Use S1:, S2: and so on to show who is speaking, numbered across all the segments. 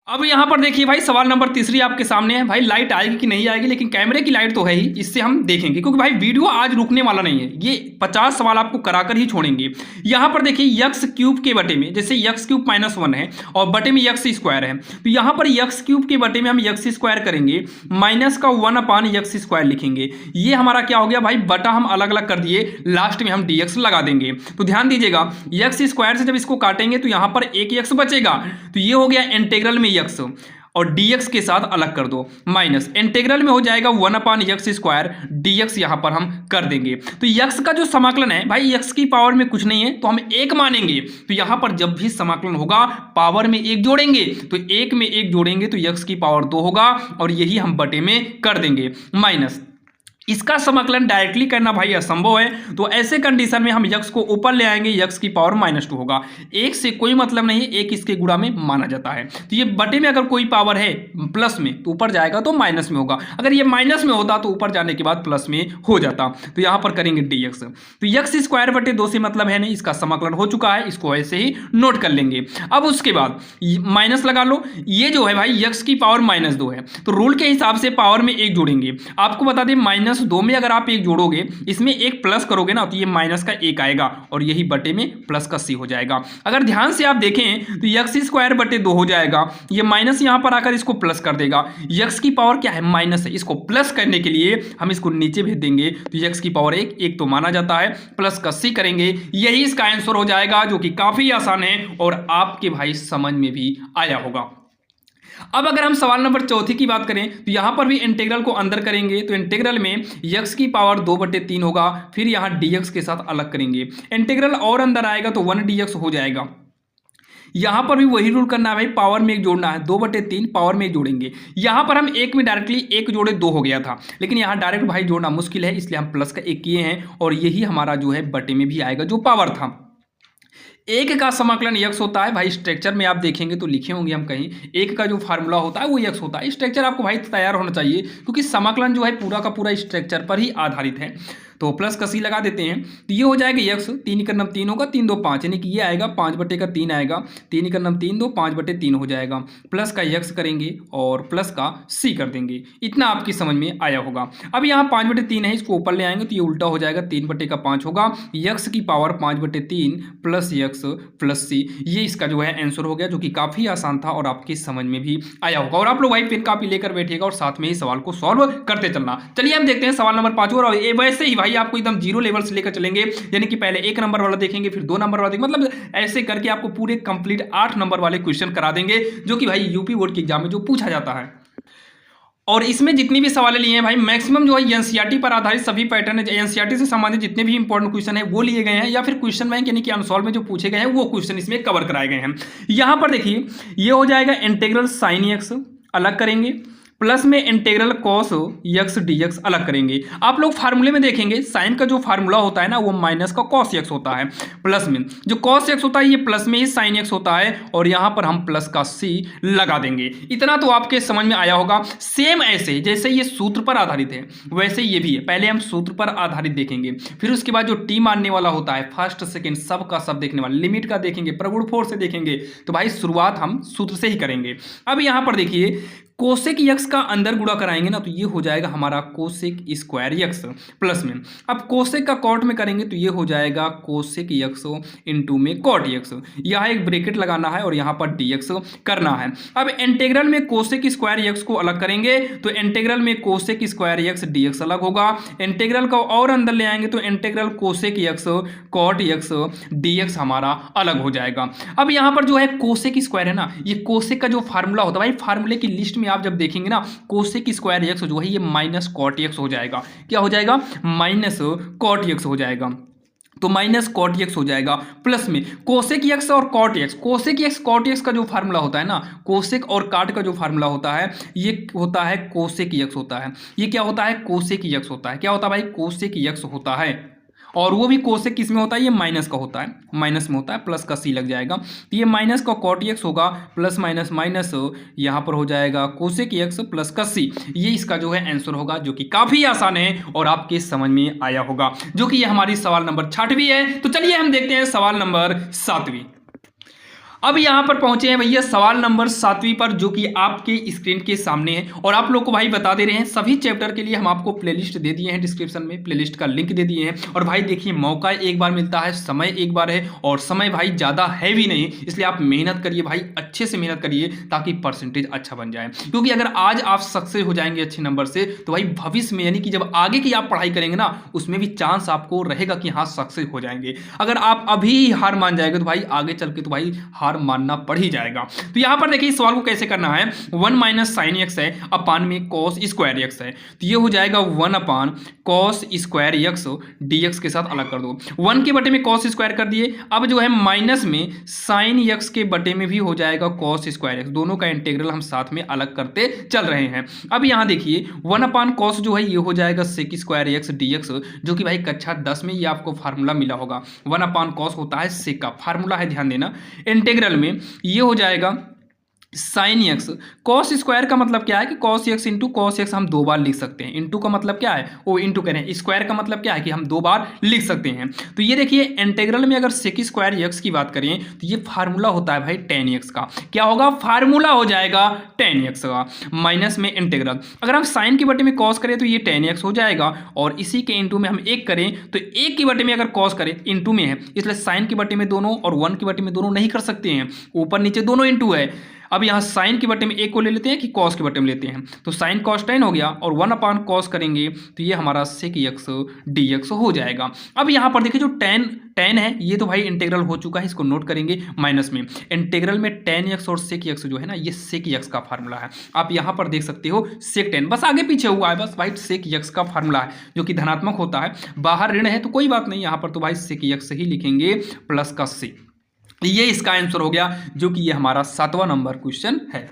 S1: अब यहाँ पर देखिए भाई सवाल नंबर तीसरी आपके सामने है। भाई लाइट आएगी कि नहीं आएगी, लेकिन कैमरे की लाइट तो है ही, इससे हम देखेंगे क्योंकि भाई वीडियो आज रुकने वाला नहीं है। ये 50 सवाल आपको कराकर ही छोड़ेंगे। यहाँ पर देखिए यक्स क्यूब के बटे में, जैसे यक्स क्यूब -1 है और बटे में यक्स स्क्वायर है, तो यहाँ पर यक्स क्यूब के बटे में हम यक्स स्क्वायर करेंगे, माइनस का 1 यक्स स्क्वायर लिखेंगे। ये हमारा क्या हो गया भाई, बटा हम अलग अलग कर दिए, लास्ट में हम dx लगा देंगे। तो ध्यान दीजिएगा, यक्स स्क्वायर से जब इसको काटेंगे तो यहाँ पर एक यक्स बचेगा, तो ये हो गया इंटीग्रल में यक्स, और dx के साथ अलग कर दो, माइनस इंटीग्रल में हो जाएगा 1/x स्क्वायर, dx यहां पर हम कर देंगे। तो x का जो समाकलन है भाई, x की पावर में कुछ नहीं है तो हम एक मानेंगे, तो यहां पर जब भी समाकलन होगा पावर में एक जोड़ेंगे, तो एक में एक जोड़ेंगे तो x की पावर 2 होगा, और यही हम बटे में कर देंगे माइनस। इसका समाकलन डायरेक्टली करना भाई असंभव है, तो ऐसे कंडीशन में हम यक्स को ऊपर ले आएंगे, यक्स की पावर -2 होगा। एक से कोई मतलब नहीं है, एक इसके गुणा में माना जाता है। तो ये बटे में अगर कोई पावर है प्लस में तो ऊपर जाएगा तो माइनस में होगा, अगर ये माइनस में होता तो ऊपर जाने के बाद प्लस में हो जाता। तो यहां पर करेंगे dx, तो यक्स स्क्वायर बटे 2 से मतलब है नहीं, इसका समाकलन हो चुका है, इसको ऐसे ही नोट कर लेंगे। अब उसके बाद माइनस लगा लो, ये जो है भाई यक्स की पावर -2 है, तो रूल के हिसाब से पावर में एक जोड़ेंगे। आपको बता दें -2 में अगर आप एक जोड़ोगे, इसमें एक प्लस करोगे ना, तो ये माइनस का एक आएगा और यही बटे में प्लस का सी हो जाएगा। अगर ध्यान से आप देखें तो यक्स स्क्वायर बटे 2 हो जाएगा, ये माइनस यहां पर आकर इसको प्लस कर देगा। यक्स की पावर क्या है, माइनस है, इसको प्लस करने के लिए हम इसको नीचे भेज देंगे, तो यक्स की पावर एक तो माना जाता है, प्लस का सी करेंगे, यही इसका आंसर हो जाएगा, जो कि काफी आसान है और आपके भाई समझ में भी आया होगा। अब अगर हम सवाल नंबर चौथी की बात करें तो यहां पर भी इंटीग्रल को अंदर करेंगे, तो इंटीग्रल में यक्स की पावर 2/3 होगा, फिर यहां dx के साथ अलग करेंगे, इंटीग्रल और अंदर आएगा तो 1 dx हो जाएगा। यहां पर भी वही रूल करना है भाई, पावर में एक जोड़ना है, 2/3 पावर में एक जोड़ेंगे। यहां पर हम एक में डायरेक्टली एक जोड़े 2 हो गया था, लेकिन यहां डायरेक्ट भाई जोड़ना मुश्किल है, इसलिए हम प्लस का एक किए हैं, और यही हमारा जो है बटे में भी आएगा जो पावर था। एक का समाकलन यक्स होता है भाई, स्ट्रक्चर में आप देखेंगे तो लिखे होंगे हम कहीं, एक का जो फार्मूला होता है वो यक्स होता है। स्ट्रक्चर आपको भाई तैयार होना चाहिए, क्योंकि समाकलन जो है पूरा का पूरा स्ट्रक्चर पर ही आधारित है। तो प्लस का सी लगा देते हैं, तो ये हो जाएगा यक्स, 3 का नम 3 होगा, 3 2 5, यानी कि ये आएगा 5/3 आएगा, 3 का नम 3 2 5/3 हो जाएगा, प्लस का यक्स करेंगे और प्लस का सी कर देंगे। इतना आपकी समझ में आया होगा। अब यहाँ 5/3 है, इसको ऊपर ले आएंगे तो ये उल्टा हो जाएगा, 3/5 होगा, यक्स की पावर 5/3 प्लस यक्स प्लस सी, ये इसका जो है आंसर हो गया, जो कि काफी आसान था और आपकी समझ में भी आया होगा। और आप लोग भाई पेन कॉपी लेकर बैठिएगा और साथ में ही सवाल को सॉल्व करते चलना। चलिए हम देखते हैं सवाल नंबर 5, और वैसे ही भाई आपको एकदम 0 लेवल से लेकर चलेंगे, यानी कि पहले 1 नंबर वाला देखेंगे, फिर 2 नंबर वाला देखेंगे, मतलब ऐसे करके आपको पूरे कंप्लीट 8 नंबर वाले क्वेश्चन करा देंगे, जो कि भाई यूपी बोर्ड के एग्जाम में जो पूछा जाता है। और इसमें जितनी भी सवाल लिए हैं भाई, मैक्सिमम जो है एनसीईआरटी पर आधारित सभी पैटर्न है, एनसीईआरटी से संबंधित जितने भी इंपॉर्टेंट क्वेश्चन है वो लिए गए हैं, या फिर क्वेश्चन बैंक यानी कि अनसॉल्व में जो पूछे गए हैं वो क्वेश्चन इसमें कवर कराए गए हैं। यहां पर देखिए ये हो जाएगा इंटीग्रल साइन एक्स, अलग करेंगे, प्लस में इंटीग्रल कॉस यक्स dx अलग करेंगे। आप लोग फार्मूले में देखेंगे साइन का जो फार्मूला होता है ना, वो माइनस का कॉस एक्स होता है, प्लस में जो कॉस एक्स होता है ये प्लस में ही साइन एक्स होता है, और यहां पर हम प्लस का सी लगा देंगे। इतना तो आपके समझ में आया होगा। सेम ऐसे जैसे ये सूत्र पर आधारित है वैसे ये भी है, पहले हम सूत्र पर आधारित देखेंगे, फिर उसके बाद जो टी मानने वाला होता है, फर्स्ट सेकेंड सब का सब देखने वाला, लिमिट का देखेंगे, प्रगुण फोर्स से देखेंगे। तो भाई शुरुआत हम सूत्र से ही करेंगे। अब यहां पर देखिए कोसेक यक्स का अंदर गुणा कराएंगे ना, तो ये हो जाएगा हमारा कोसेक स्क्वायर यक्स, प्लस में अब कोसेक का कॉट में करेंगे तो ये हो जाएगा कोसेक यक्स इंटू में कॉट यक्स, यहाँ एक ब्रैकेट लगाना है और यहाँ पर dx करना है। अब इंटीग्रल में कोसेक स्क्वायर यक्स को अलग करेंगे, तो इंटीग्रल में कोसेक स्क्वायर यक्स dx अलग होगा, इंटीग्रल का और अंदर ले आएंगे तो integral cosec x cot x dx हमारा अलग हो जाएगा। अब यहाँ पर जो है कोसेक स्क्वायर है ना, ये कोसेक का जो फार्मूला होता है भाई, फार्मूले की लिस्ट में आप जब देखेंगे ना, कोसेक स्क्वायर एक्स जो है ये माइनस कॉट एक्स हो जाएगा। क्या हो जाएगा, माइनस कॉट एक्स हो जाएगा, तो माइनस कॉट एक्स हो जाएगा, प्लस में कोसेक एक्स और cot x. Cosec x cot x का जो फार्मूला होता है ना, कोसेक और काट का जो फार्मूला होता है ये होता है कोसेक एक्स होता है, ये क्या होता है, कोसेक एक्स होता है। क्या होता है भाई, कोसेक एक्स होता है, और वो भी कोसेक किस में होता है, ये माइनस का होता है, माइनस में होता है, प्लस का सी लग जाएगा, तो ये माइनस का कॉट एक्स होगा, प्लस माइनस माइनस यहाँ पर हो जाएगा कोसेक एक्स प्लस का सी, ये इसका जो है आंसर होगा, जो कि काफी आसान है और आपके समझ में आया होगा, जो कि ये हमारी सवाल नंबर 6वीं है। तो चलिए हम देखते हैं सवाल नंबर 7वीं। अब यहाँ पर पहुंचे हैं भैया सवाल नंबर 7वीं पर, जो कि आपके स्क्रीन के सामने है। और आप लोग को भाई बता दे रहे हैं सभी चैप्टर के लिए हम आपको प्लेलिस्ट दे दिए हैं, डिस्क्रिप्शन में प्लेलिस्ट का लिंक दे दिए हैं। और भाई देखिए मौका एक बार मिलता है, समय एक बार है, और समय भाई ज़्यादा है भी नहीं, इसलिए आप मेहनत करिए भाई, अच्छे से मेहनत करिए ताकि परसेंटेज अच्छा बन जाए। क्योंकि अगर आज आप सक्सेस हो जाएंगे अच्छे नंबर से, तो भाई भविष्य में यानी कि जब आगे की आप पढ़ाई करेंगे ना, उसमें भी चांस आपको रहेगा कि हाँ सक्सेस हो जाएंगे। अगर आप अभी हार मान जाएंगे तो भाई आगे चल के तो भाई हार मानना पड़ ही जाएगा। तो यहां पर देखिए इस सवाल को कैसे करना है, 1 माइनस साइन एक्स है अपान में कॉस स्क्वायर एक्स है, तो ये हो जाएगा 1 अपान कॉस स्क्वायर एक्स dx के साथ अलग कर दो। 1 के बटे में कॉस स्क्वायर कर दिए, अब जो है माइनस में साइन एक्स के बटे में भी हो जाएगा कॉस स्क्वायर एक्स, दोनों का इंटीग्रल हम साथ में अलग करते चल रहे हैं। अब यहां देखिए 1 अपान कॉस जो है ये हो जाएगा सेक स्क्वायर एक्स dx, जो कि भाई कक्षा 10 में ये आपको फार्मूला मिला होगा। 1 अपान कॉस होता है सेक का फार्मूला है, ध्यान देना। इंटीग्रल में ये हो जाएगा साइन एक्स, कॉस स्क्वायर का मतलब क्या है कि cos x into cos x हम 2 बार लिख सकते हैं। इंटू का मतलब क्या है, वो इंटू कह रहे हैं, स्क्वायर का मतलब क्या है कि हम 2 बार लिख सकते हैं। तो ये देखिए इंटीग्रल में अगर सेक स्क्वायर एक्स की बात करें तो ये फार्मूला होता है भाई tan एक्स का, क्या होगा फार्मूला हो जाएगा tan एक्स का, माइनस में इंटीग्रल। अगर हम साइन के बटे में कॉस करें तो ये tan एक्स हो जाएगा, और इसी के इंटू में हम 1 करें तो 1 के बटे में अगर कॉस करें, इंटू में है इसलिए साइन के बटे में दोनों और 1 के बटे में दोनों नहीं कर सकते हैं, ऊपर नीचे दोनों इंटू है। अब यहाँ साइन के बटे में 1 को ले लेते हैं कि कॉस के बटे में लेते हैं, तो साइन कॉस tan हो गया, और 1 अपान कॉस करेंगे तो ये हमारा सेक एक्स dx हो जाएगा। अब यहाँ पर देखिए जो tan है ये तो भाई इंटीग्रल हो चुका है, इसको नोट करेंगे माइनस में। इंटीग्रल में tan x और सेक x जो है ना, ये सेक x का फार्मूला है। आप यहाँ पर देख सकते हो सेक tan, बस आगे पीछे हुआ है, बस भाई सेक x का फार्मूला है जो कि धनात्मक होता है। बाहर ऋण है तो कोई बात नहीं, यहाँ पर तो भाई सेक x ही लिखेंगे प्लस का c। ये इसका आंसर हो गया, जो कि ये हमारा 7वां नंबर क्वेश्चन है।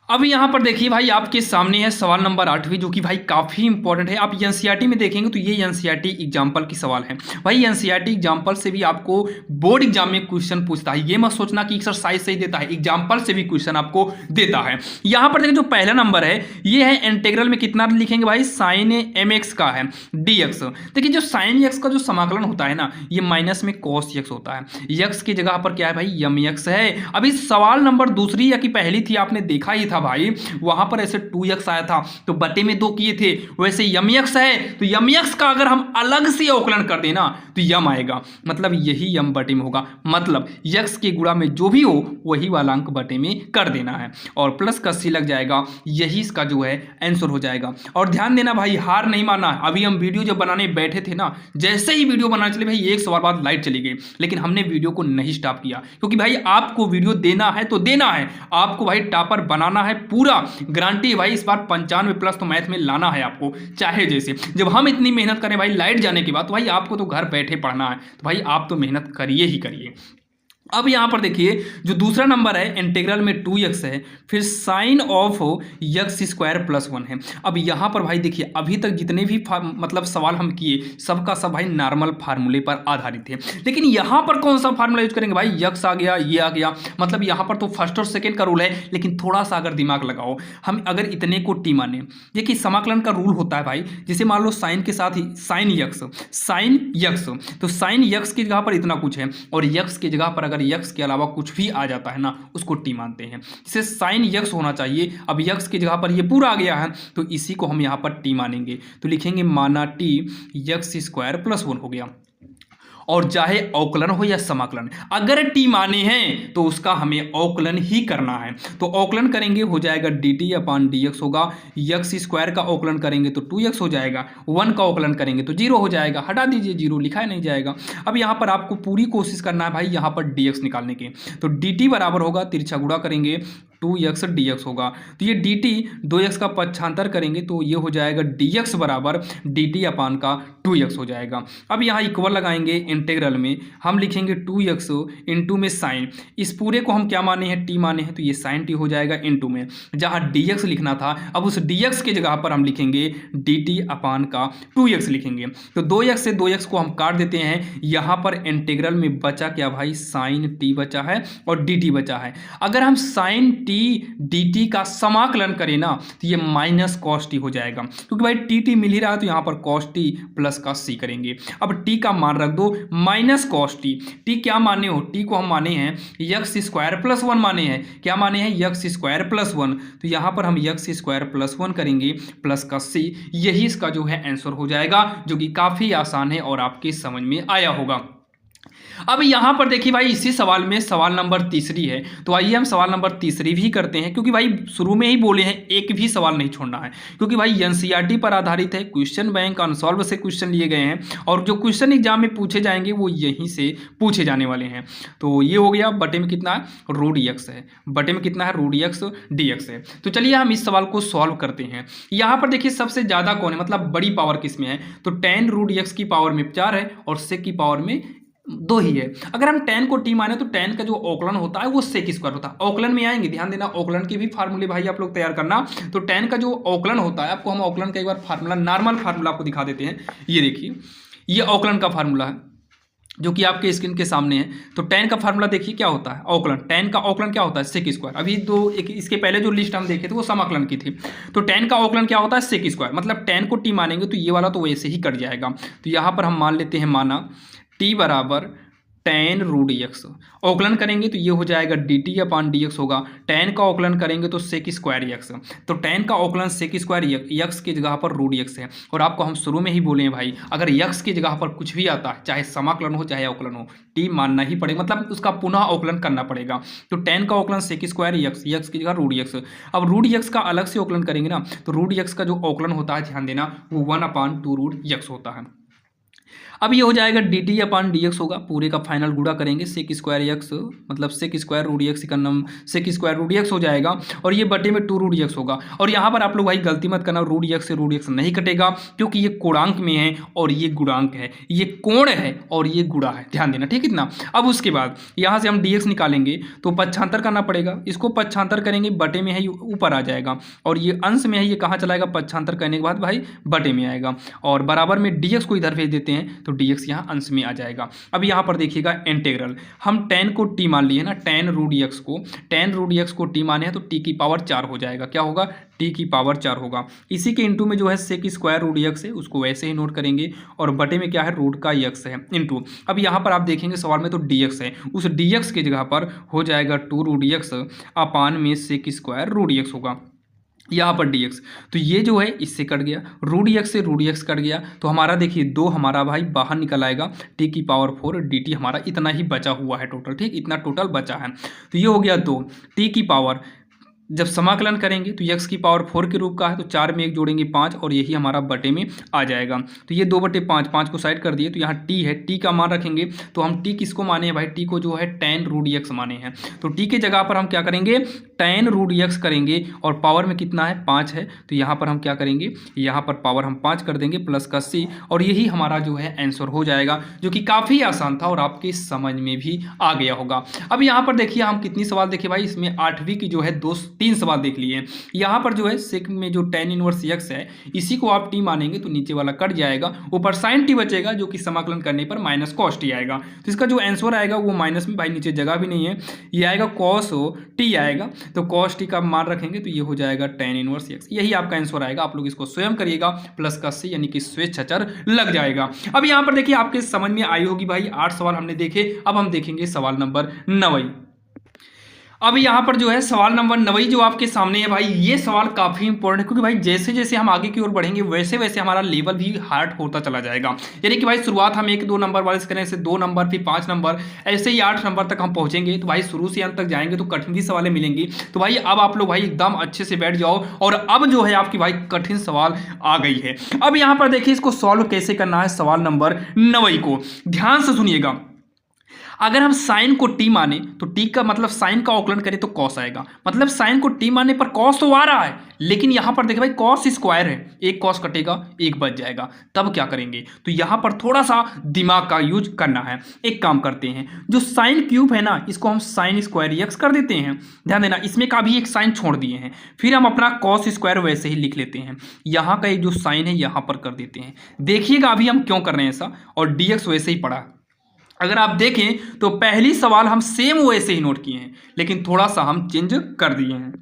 S1: अब यहाँ पर देखिए भाई आपके सामने है सवाल नंबर 8वीं, जो कि भाई काफ़ी इंपॉर्टेंट है। आप एनसीईआरटी में देखेंगे तो ये एनसीईआरटी एग्जाम्पल की सवाल है भाई। एनसीईआरटी एग्जाम्पल से भी आपको बोर्ड एग्जाम में क्वेश्चन पूछता है, ये मत सोचना कि एक्सरसाइज से ही देता है, एग्जाम्पल से भी क्वेश्चन आपको देता है। यहाँ पर देखिए जो पहला नंबर है ये है इंटीग्रल में कितना लिखेंगे भाई, साइन mx का है dx। देखिए जो साइन x का जो समाकलन होता है ना, ये माइनस में कॉस x होता है, x की जगह पर क्या है भाई mx है। अभी सवाल नंबर दूसरी या कि पहली थी आपने देखा ही था भाई, वहां पर ऐसे 2x आया था तो बटे में 2 किए थे, वैसे mx है तो mx का अगर हम अलग से अवकलन कर देना तो यम आएगा, मतलब यही यम बटे में होगा, मतलब x के गुणा में जो भी हो वही वाला अंक बटे में कर देना है, और प्लस का c लग जाएगा, यही इसका जो है आंसर हो जाएगा। और ध्यान देना भाई हार नहीं मानना। अभी हम वीडियो जब बनाने बैठे थे ना, जैसे ही वीडियो बनाने चले भाई एक सवाल बाद लाइट चली गई, लेकिन हमने वीडियो को नहीं स्टॉप किया, क्योंकि भाई आपको वीडियो देना है तो देना है, आपको भाई टॉपर बनाना है, पूरा गारंटी है भाई। इस बार 95 प्लस तो मैथ में लाना है आपको, चाहे जैसे। जब हम इतनी मेहनत करें भाई लाइट जाने के बाद, तो भाई आपको तो घर बैठे पढ़ना है, तो भाई आप तो मेहनत करिए ही करिए। अब यहाँ पर देखिए जो दूसरा नंबर है इंटीग्रल में 2x है, फिर sine of x square plus 1 है। अब यहाँ पर भाई देखिए अभी तक जितने भी मतलब सवाल हम किए सबका सब भाई नॉर्मल फार्मूले पर आधारित है, लेकिन यहाँ पर कौन सा फार्मूला यूज करेंगे भाई, x आ गया, ये आ गया, मतलब यहाँ पर तो फर्स्ट और सेकेंड का रूल है, लेकिन थोड़ा सा अगर दिमाग लगाओ, हम अगर इतने को टी माने, देखिए समाकलन का रूल होता है भाई, जैसे मान लो साइन के साथ ही साइन x, तो साइन x की जगह पर इतना कुछ है, और x की जगह पर अगर x के अलावा कुछ भी आ जाता है ना, उसको टी मानते हैं। जैसे साइन x होना चाहिए, अब x की जगह पर ये पूरा आ गया है तो इसी को हम यहाँ पर टी मानेंगे, तो लिखेंगे माना टी x स्क्वायर प्लस 1 हो गया। और चाहे अवकलन हो या समाकलन, अगर टी माने हैं तो उसका हमें अवकलन ही करना है, तो अवकलन करेंगे हो जाएगा dt अपान dx होगा, x स्क्वायर का अवकलन करेंगे तो 2x हो जाएगा, 1 का अवकलन करेंगे तो 0 हो जाएगा, हटा दीजिए 0, लिखा नहीं जाएगा। अब यहाँ पर आपको पूरी कोशिश करना है भाई यहाँ पर dx निकालने की, तो dt बराबर होगा, तिरछा गुणा करेंगे 2x dx होगा, तो ये dt 2x का पक्षांतर करेंगे तो ये हो जाएगा dx बराबर dt अपान का 2x हो जाएगा। अब यहाँ इक्वल लगाएंगे, इंटीग्रल में हम लिखेंगे 2x इंटू में साइन, इस पूरे को हम क्या माने हैं, t माने हैं, तो ये साइन t हो जाएगा इंटू में, जहाँ dx लिखना था अब उस dx की जगह पर हम लिखेंगे dt अपान का 2x लिखेंगे, तो 2x से 2x को हम काट देते हैं। यहाँ पर इंटीग्रल में बचा क्या भाई, साइन t बचा है और dt बचा है। अगर हम sine t T D T का समाकलन करें ना तो ये माइनस कॉस टी हो जाएगा, क्योंकि भाई टी टी मिल ही रहा है तो यहाँ पर कॉस टी प्लस का सी करेंगे। अब टी का मान रख दो माइनस कॉस टी। टी क्या माने हो, टी को हम माने हैं यक्स स्क्वायर प्लस वन माने हैं। क्या माने हैं, यक्स स्क्वायर प्लस वन। तो यहाँ पर हम यक्स स्क्वायर प्लस वन करेंगे प्लस का सी, यही इसका जो है आंसर हो जाएगा, जो कि काफ़ी आसान है और आपके समझ में आया होगा। अब यहाँ पर देखिए भाई इसी सवाल में सवाल नंबर तीसरी है, तो आइए हम सवाल नंबर तीसरी भी करते हैं, क्योंकि भाई शुरू में ही बोले हैं एक भी सवाल नहीं छोड़ना है, क्योंकि भाई एनसीईआरटी पर आधारित है, क्वेश्चन बैंक अनसॉल्व से क्वेश्चन लिए गए हैं और जो क्वेश्चन एग्जाम में पूछे जाएंगे वो यहीं से पूछे जाने वाले हैं। तो ये हो गया, बटे में कितना है, रूट एक्स है, बटे में कितना है, रूट एक्स डी एक्स है। तो चलिए हम इस सवाल को सॉल्व करते हैं। यहाँ पर देखिए सबसे ज़्यादा कौन है, मतलब बड़ी पावर किस में है, तो टेन रूट एक्स की पावर में 4 है और सेक की पावर में 2 ही है। अगर हम टेन को टी माने तो टेन का जो औकलन होता है वो सेक स्क्वायर होता है। औकलन में आएंगे, ध्यान देना, औकलन के भी फार्मूले भाई आप लोग तैयार करना। तो टेन का जो औकलन होता है, आपको हम औकलन का एक बार फार्मूला, नॉर्मल फार्मूला आपको दिखा देते हैं। ये देखिए, ये औकलन का फार्मूला है जो कि आपके स्क्रीन के सामने है। तो टेन का फार्मूला देखिए क्या होता है, औकलन। टेन का औकलन क्या होता है, सेक स्क्वायर। अभी इसके पहले जो लिस्ट हम देखे थे वो समाकलन की थी। तो टेन का औकलन क्या होता है, सेक स्क्वायर। मतलब टेन को टी मानेंगे तो ये वाला तो वैसे ही कट जाएगा। तो यहाँ पर हम मान लेते हैं, माना टी बराबर टेन रूट एक्स। औकलन करेंगे तो ये हो जाएगा D T upon D x होगा। टेन का औकलन करेंगे तो सेक स्क्वायर एक्स। तो टेन का औकलन सेक स्क्वायर एक्स की जगह पर रूट एक्स है। और आपको हम शुरू में ही बोले हैं भाई, अगर एक्स की जगह पर कुछ भी आता है, चाहे समाकलन हो चाहे औकलन हो, टी मानना ही पड़ेगा, मतलब उसका पुनः औकलन करना पड़ेगा। तो टेन का औकलन सेक स्क्वायर एक्स, एक्स की जगह रूट एक्स। अब रूट एक्स का अलग से औकलन करेंगे ना, तो रूट एक्स का जो औकलन होता है, ध्यान देना, वो 1/2 रूट एक्स होता है। अब ये हो जाएगा D T upon D x होगा, पूरे का फाइनल गुणा करेंगे, सेक स्क्वायर एक्स, मतलब सेक स्क्वायर रूट एक्स का नाम सेक स्क्वायर रूट एक्स हो जाएगा। और ये बटे में 2 रूट एक्स होगा। और यहाँ पर आप लोग भाई गलती मत करना, रूट एक्स से रूट एक्स नहीं कटेगा, क्योंकि ये कोणांक में है और ये गुणांक है, ये कोण है और ये गुणा है, ध्यान देना, ठीक है इतना। अब उसके बाद यहाँ से हम डी एक्स निकालेंगे तो पक्षांतर करना पड़ेगा, इसको पक्षांतर करेंगे, बटे में है ये ऊपर आ जाएगा, और ये अंश में है, ये कहाँ चलाएगा, पक्षांतर करने के बाद भाई बटे में आएगा। और बराबर में डी एक्स को इधर भेज देते हैं तो डी एक्स यहाँ अंश में आ जाएगा। अब यहाँ पर देखिएगा इंटीग्रल, हम टेन को टी मान लिए ना, टेन रूट एक्स को टी माने हैं तो टी की पावर 4 हो जाएगा। क्या होगा, टी की पावर 4 होगा। इसी के इंटू में जो है सेक स्क्वायर रूट एक्स है, उसको वैसे ही नोट करेंगे, और बटे में क्या है, रूट का एक्स है इंटू। अब यहाँ पर आप देखेंगे सवाल में तो डी एक्स है, उस डी एक्स की जगह पर हो जाएगा 2 रूट एक्स अपान में सेक स्क्वायर रूट एक्स होगा, यहाँ पर dx। तो ये जो है इससे कट गया, रूट एक्स से रूट एक्स कट गया, तो हमारा देखिए 2 हमारा भाई बाहर निकल आएगा, टी की पावर 4 dt हमारा इतना ही बचा हुआ है टोटल, ठीक, इतना टोटल बचा है। तो ये हो गया 2 टी की पावर, जब समाकलन करेंगे तो x की पावर 4 के रूप का है, तो 4 में 1 जोड़ेंगे 5, और यही हमारा बटे में आ जाएगा। तो ये 2/5, 5 को साइड कर दिए, तो यहाँ t है, t का मान रखेंगे। तो हम t किसको माने हैं भाई, t को जो है टेन रूट एक्स माने हैं। तो t के जगह पर हम क्या करेंगे, टेन रूट एक्स करेंगे, और पावर में कितना है, 5 है, तो यहाँ पर हम क्या करेंगे, यहाँ पर पावर हम 5 कर देंगे प्लस का c, और यही हमारा जो है आंसर हो जाएगा, जो कि काफ़ी आसान था और आपके समझ में भी आ गया होगा। अब यहाँ पर देखिए हम कितनी सवाल देखे भाई, इसमें 8वीं की जो है 3 सवाल देख लिए। यहाँ पर जो है सेक में जो टेन इनवर्स एक्स है, इसी को आप टी मानेंगे तो नीचे वाला कट जाएगा, ऊपर साइन टी बचेगा, जो कि समाकलन करने पर माइनस कॉस टी आएगा। तो इसका जो आंसर आएगा वो माइनस में, भाई नीचे जगह भी नहीं है, ये आएगा कॉस टी आएगा। तो कॉस टी का मान रखेंगे तो ये हो जाएगा टेन इनवर्स एक्स, यही आपका आंसर आएगा। आप लोग इसको स्वयं करिएगा, प्लस का सी यानी कि स्वेच्छाचार लग जाएगा। अब यहाँ पर देखिए आपके समझ में आई होगी भाई, 8 सवाल हमने देखे। अब हम देखेंगे सवाल नंबर 9। अब यहाँ पर जो है सवाल नंबर 9 जो आपके सामने है भाई, ये सवाल काफ़ी इंपॉर्टेंट है, क्योंकि भाई जैसे जैसे हम आगे की ओर बढ़ेंगे वैसे वैसे हमारा लेवल भी हार्ड होता चला जाएगा। यानी कि भाई शुरुआत हम 1-2 नंबर वाले से करें, से 2 नंबर, फिर 5 नंबर, ऐसे ही 8 नंबर तक हम पहुंचेंगे। तो भाई शुरू से अंत तक जाएंगे तो कठिन भी सवालें मिलेंगी। तो भाई अब आप लोग भाई एकदम अच्छे से बैठ जाओ, और अब जो है आपकी भाई कठिन सवाल आ गई है। अब यहाँ पर देखिए इसको सॉल्व कैसे करना है, सवाल नंबर 9 को ध्यान से सुनिएगा। अगर हम साइन को टी माने तो टी का मतलब साइन का औकलन करें तो कॉस आएगा, मतलब साइन को टी मानने पर कॉस तो आ रहा है, लेकिन यहां पर देखिए भाई कॉस स्क्वायर है, एक कॉस कटेगा, एक बच जाएगा। तब क्या करेंगे, तो यहां पर थोड़ा सा दिमाग का यूज करना है। एक काम करते हैं, जो साइन क्यूब है ना, इसको हम साइन स्क्वायर एक्स कर देते हैं। ध्यान देना, इसमें का भी एक साइन छोड़ दिए हैं, फिर हम अपना कॉस स्क्वायर वैसे ही लिख लेते हैं। यहाँ का एक जो साइन है यहाँ पर कर देते हैं। देखिएगा अभी हम क्यों कर रहे हैं ऐसा, और डी एक्स वैसे ही पड़ा, अगर आप देखें तो पहली सवाल हम सेम वैसे ही नोट किए हैं, लेकिन थोड़ा सा हम चेंज कर दिए हैं।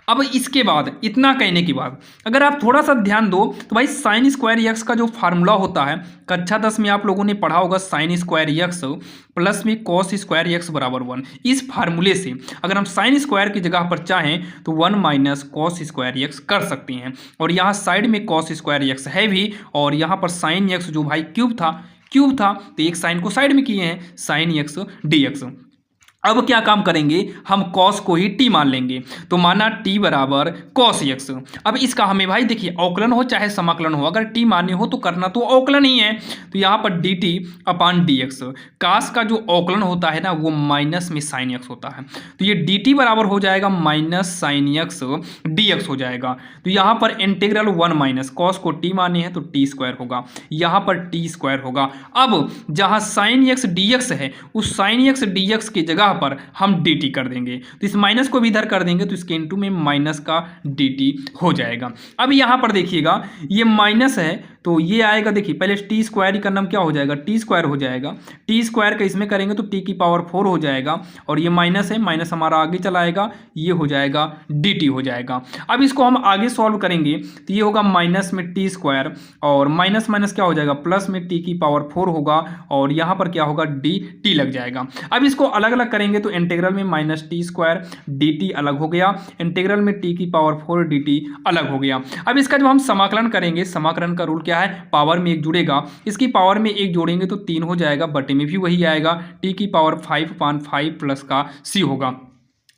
S1: अब इसके बाद इतना कहने के बाद अगर आप थोड़ा सा ध्यान दो तो भाई साइन स्क्वायर एक्स का जो फार्मूला होता है, कक्षा 10 में आप लोगों ने पढ़ा होगा, साइन स्क्वायर एक्स प्लस में कॉस स्क्वायर एक्स बराबर 1। इस फार्मूले से अगर हम साइन स्क्वायर की जगह पर चाहें तो 1 माइनस कॉस स्क्वायर एक्स कर सकते हैं, और यहाँ साइड में कॉस स्क्वायर एक्स है भी, और यहाँ पर साइन एक्स जो भाई क्यूब था तो एक साइन को साइड में किए हैं, साइन एक्स डी एक्स। अब क्या काम करेंगे, हम कॉस को ही टी मान लेंगे, तो माना टी बराबर कॉस एक्स। अब इसका हमें भाई देखिए अवकलन हो चाहे समाकलन हो, अगर टी मान्य हो तो करना तो अवकलन ही है, तो यहाँ पर D T upon D x. कास का जो अवकलन होता है ना वो माइनस में साइन एक्स होता है, तो ये डी टी बराबर हो जाएगा minus sine x D x हो जाएगा। तो यहाँ पर इंटीग्रल 1 माइनस कॉस को टी मान्य है तो टी स्क्वायर होगा, यहाँ पर टी स्क्वायर होगा। अब जहाँ साइन एक्स डी एक्स है उस साइन एक्स डी एक्स की जगह पर हम dt कर देंगे, तो इस माइनस को भी इधर कर देंगे तो इसके इनटू में माइनस का dt हो जाएगा। अब यहां पर देखिएगा ये माइनस है तो ये आएगा, देखिए पहले टी स्क्वायर ही का नाम क्या हो जाएगा, टी स्क्वायर हो जाएगा। टी स्क्वायर का इसमें करेंगे तो टी की पावर 4 हो जाएगा, और ये माइनस है, माइनस हमारा आगे चला आएगा, ये हो जाएगा dt हो जाएगा। अब इसको हम आगे सॉल्व करेंगे तो ये होगा माइनस में टी स्क्वायर, और माइनस माइनस क्या हो जाएगा, प्लस में टी की पावर 4 होगा, और यहाँ पर क्या होगा dt लग जाएगा। अब इसको अलग अलग करेंगे तो इंटीग्रल में माइनस टी स्क्वायर dt अलग हो गया, इंटीग्रल में टी की पावर 4 dt अलग हो गया। अब इसका जब हम समाकलन करेंगे, समाकलन का रूल क्या है, पावर में एक जुड़ेगा, इसकी पावर में एक जोड़ेंगे तो 3 हो जाएगा, बटे में भी वही आएगा, टी की पावर 5/5 प्लस का c होगा।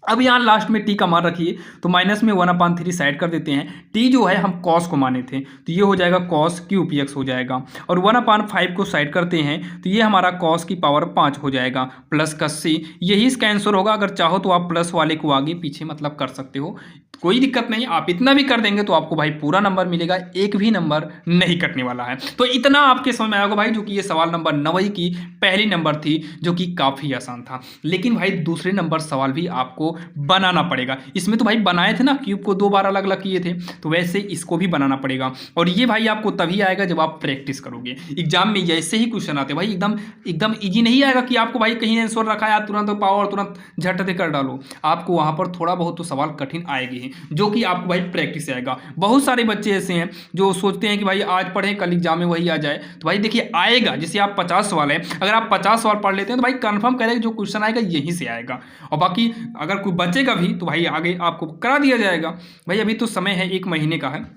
S1: अब यहाँ लास्ट में टी का मान रखिए तो माइनस में 1/3 साइड कर देते हैं, टी जो है हम कॉस को माने थे तो ये हो जाएगा कॉस क्यूब एक्स हो जाएगा, और 1/5 को साइड करते हैं तो ये हमारा कॉस की पावर 5 हो जाएगा, प्लस का c, यही इसका आंसर होगा। अगर चाहो तो आप प्लस वाले को आगे पीछे मतलब कर सकते हो, कोई दिक्कत नहीं, आप इतना भी कर देंगे तो आपको भाई पूरा नंबर मिलेगा, एक भी नंबर नहीं कटने वाला है। तो इतना आपके समझ में आएगा भाई, जो कि ये सवाल नंबर 9 की पहली नंबर थी, जो कि काफ़ी आसान था। लेकिन भाई दूसरे नंबर सवाल भी आपको बनाना पड़ेगा, इसमें तो भाई बनाए थे ना, क्यूब को 2 बार अलग अलग किए थे, तो वैसे इसको भी बनाना पड़ेगा, और ये भाई आपको तभी आएगा जब आप प्रैक्टिस करोगे। एग्जाम में जैसे ही क्वेश्चन आते भाई एकदम ईजी नहीं आएगा कि आपको भाई कहीं आंसर रखा है तुरंत पावर तुरंत झट से कर डालो, आपको वहाँ पर थोड़ा बहुत तो सवाल कठिन आएगी, जो कि आपको भाई प्रैक्टिस आएगा। बहुत सारे बच्चे ऐसे हैं जो सोचते हैं कि भाई आज पढ़ें कल एग्जाम में वही आ जाए, तो भाई देखिए आएगा। जैसे आप 50 सवाल है, अगर आप 50 सवाल पढ़ लेते हैं तो भाई कंफर्म करें जो क्वेश्चन आएगा यहीं से आएगा, और बाकी अगर कोई बचेगा भी तो भाई आगे आपको करा दिया जाएगा। भाई अभी तो समय है, 1 महीने का है।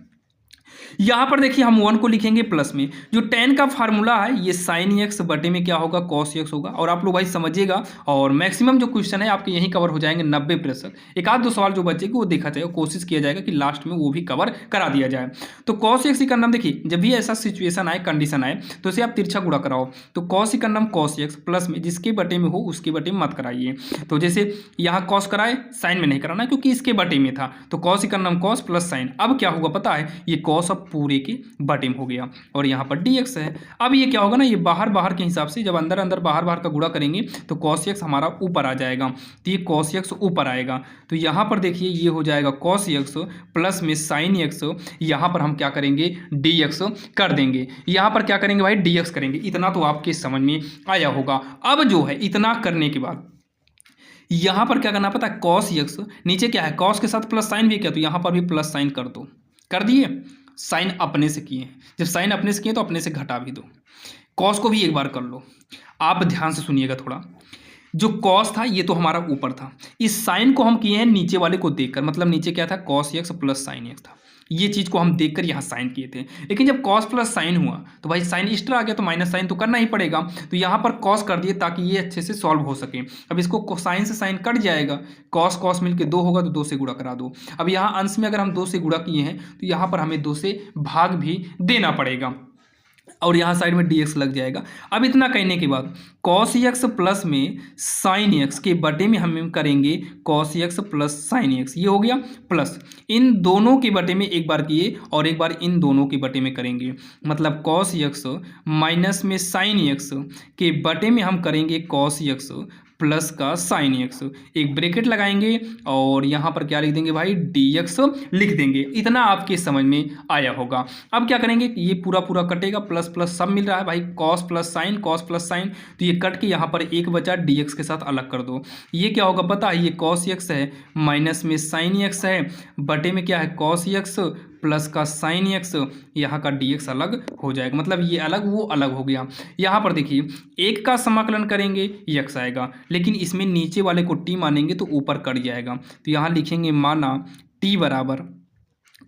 S1: यहाँ पर देखिए हम 1 को लिखेंगे प्लस में, जो tan का फार्मूला है ये साइन एक्स बटे में क्या होगा, कॉस एक्स होगा। और आप लोग भाई समझिएगा, और मैक्सिमम जो क्वेश्चन है आपके यहीं कवर हो जाएंगे 90%। एक आध दो सवाल जो बचेगी वो देखा जाएगा, कोशिश किया जाएगा कि लास्ट में वो भी कवर करा दिया जाए। तो कॉस एक्स का नाम देखिए, जब भी ऐसा सिचुएशन आए, कंडीशन आए, तो इसे आप तिरछा गुणा कराओ, तो कॉस का नाम कॉस एक्स प्लस में जिसके बटे में हो उसके बटे में मत कराइए। तो जैसे यहाँ कॉस कराए, साइन में नहीं कराना क्योंकि इसके बटे में था, तो कॉस का नाम कॉस प्लस साइन। अब क्या होगा पता है, ये कॉस अब पूरे के बटे में हो गया, और यहाँ पर dx है। अब ये क्या होगा ना, ये बाहर के हिसाब से जब अंदर बाहर का गुणा करेंगे तो cos x हमारा ऊपर आ जाएगा, तो ये cos x ऊपर आएगा। तो यहाँ पर देखिए ये हो जाएगा cos x प्लस में sin x, यहाँ पर हम क्या करेंगे dx कर देंगे, यहाँ पर क्या करेंगे भाई dx करेंगे। इतना तो आपके समझ में आया होगा। अब जो है इतना करने के बाद यहाँ पर क्या करना पता है, cos x नीचे क्या है, cos के साथ प्लस साइन भी क्या, तो यहाँ पर भी प्लस साइन कर दो, कर दिए। साइन अपने से किए, जब साइन अपने से किए तो अपने से घटा भी दो। कॉस को भी एक बार कर लो, आप ध्यान से सुनिएगा थोड़ा। जो कॉस था ये तो हमारा ऊपर था, इस साइन को हम किए हैं नीचे वाले को देखकर, मतलब नीचे क्या था cos x plus sine x था, ये चीज़ को हम देखकर यहाँ साइन किए थे। लेकिन जब कॉस प्लस साइन हुआ तो भाई साइन एक्स्ट्रा आ गया, तो माइनस साइन तो करना ही पड़ेगा, तो यहाँ पर कॉस कर दिए ताकि ये अच्छे से सॉल्व हो सके। अब इसको साइन से साइन कट जाएगा, कॉस कॉस मिलके 2 होगा तो 2 से गुणा करा दो। अब यहाँ अंश में अगर हम 2 से गुणा किए हैं तो यहाँ पर हमें 2 से भाग भी देना पड़ेगा, और यहाँ साइड में dx लग जाएगा। अब इतना कहने के बाद cos x प्लस में sin x के बटे में हम करेंगे cos x plus sin x, ये हो गया प्लस इन दोनों के बटे में एक बार किए और एक बार इन दोनों के बटे में करेंगे, मतलब cos x माइनस में sin x के बटे में हम करेंगे cos x प्लस का साइन एक्स, एक ब्रैकेट लगाएंगे और यहाँ पर क्या लिख देंगे भाई, dx लिख देंगे। इतना आपके समझ में आया होगा। अब क्या करेंगे, ये पूरा पूरा कटेगा, प्लस प्लस सब मिल रहा है भाई, cos plus sign, cos plus sign, तो ये कट के यहाँ पर एक बचा, dx के साथ अलग कर दो। ये क्या होगा पता है, ये कॉस एक्स है, माइनस में साइन एक्स है, बटे में क्या है कॉस एक्स प्लस का साइन एक्स, यहाँ का dx अलग हो जाएगा, मतलब ये अलग वो अलग हो गया। यहाँ पर देखिए एक का समाकलन करेंगे x आएगा, लेकिन इसमें नीचे वाले को t मानेंगे तो ऊपर कट जाएगा, तो यहाँ लिखेंगे माना t बराबर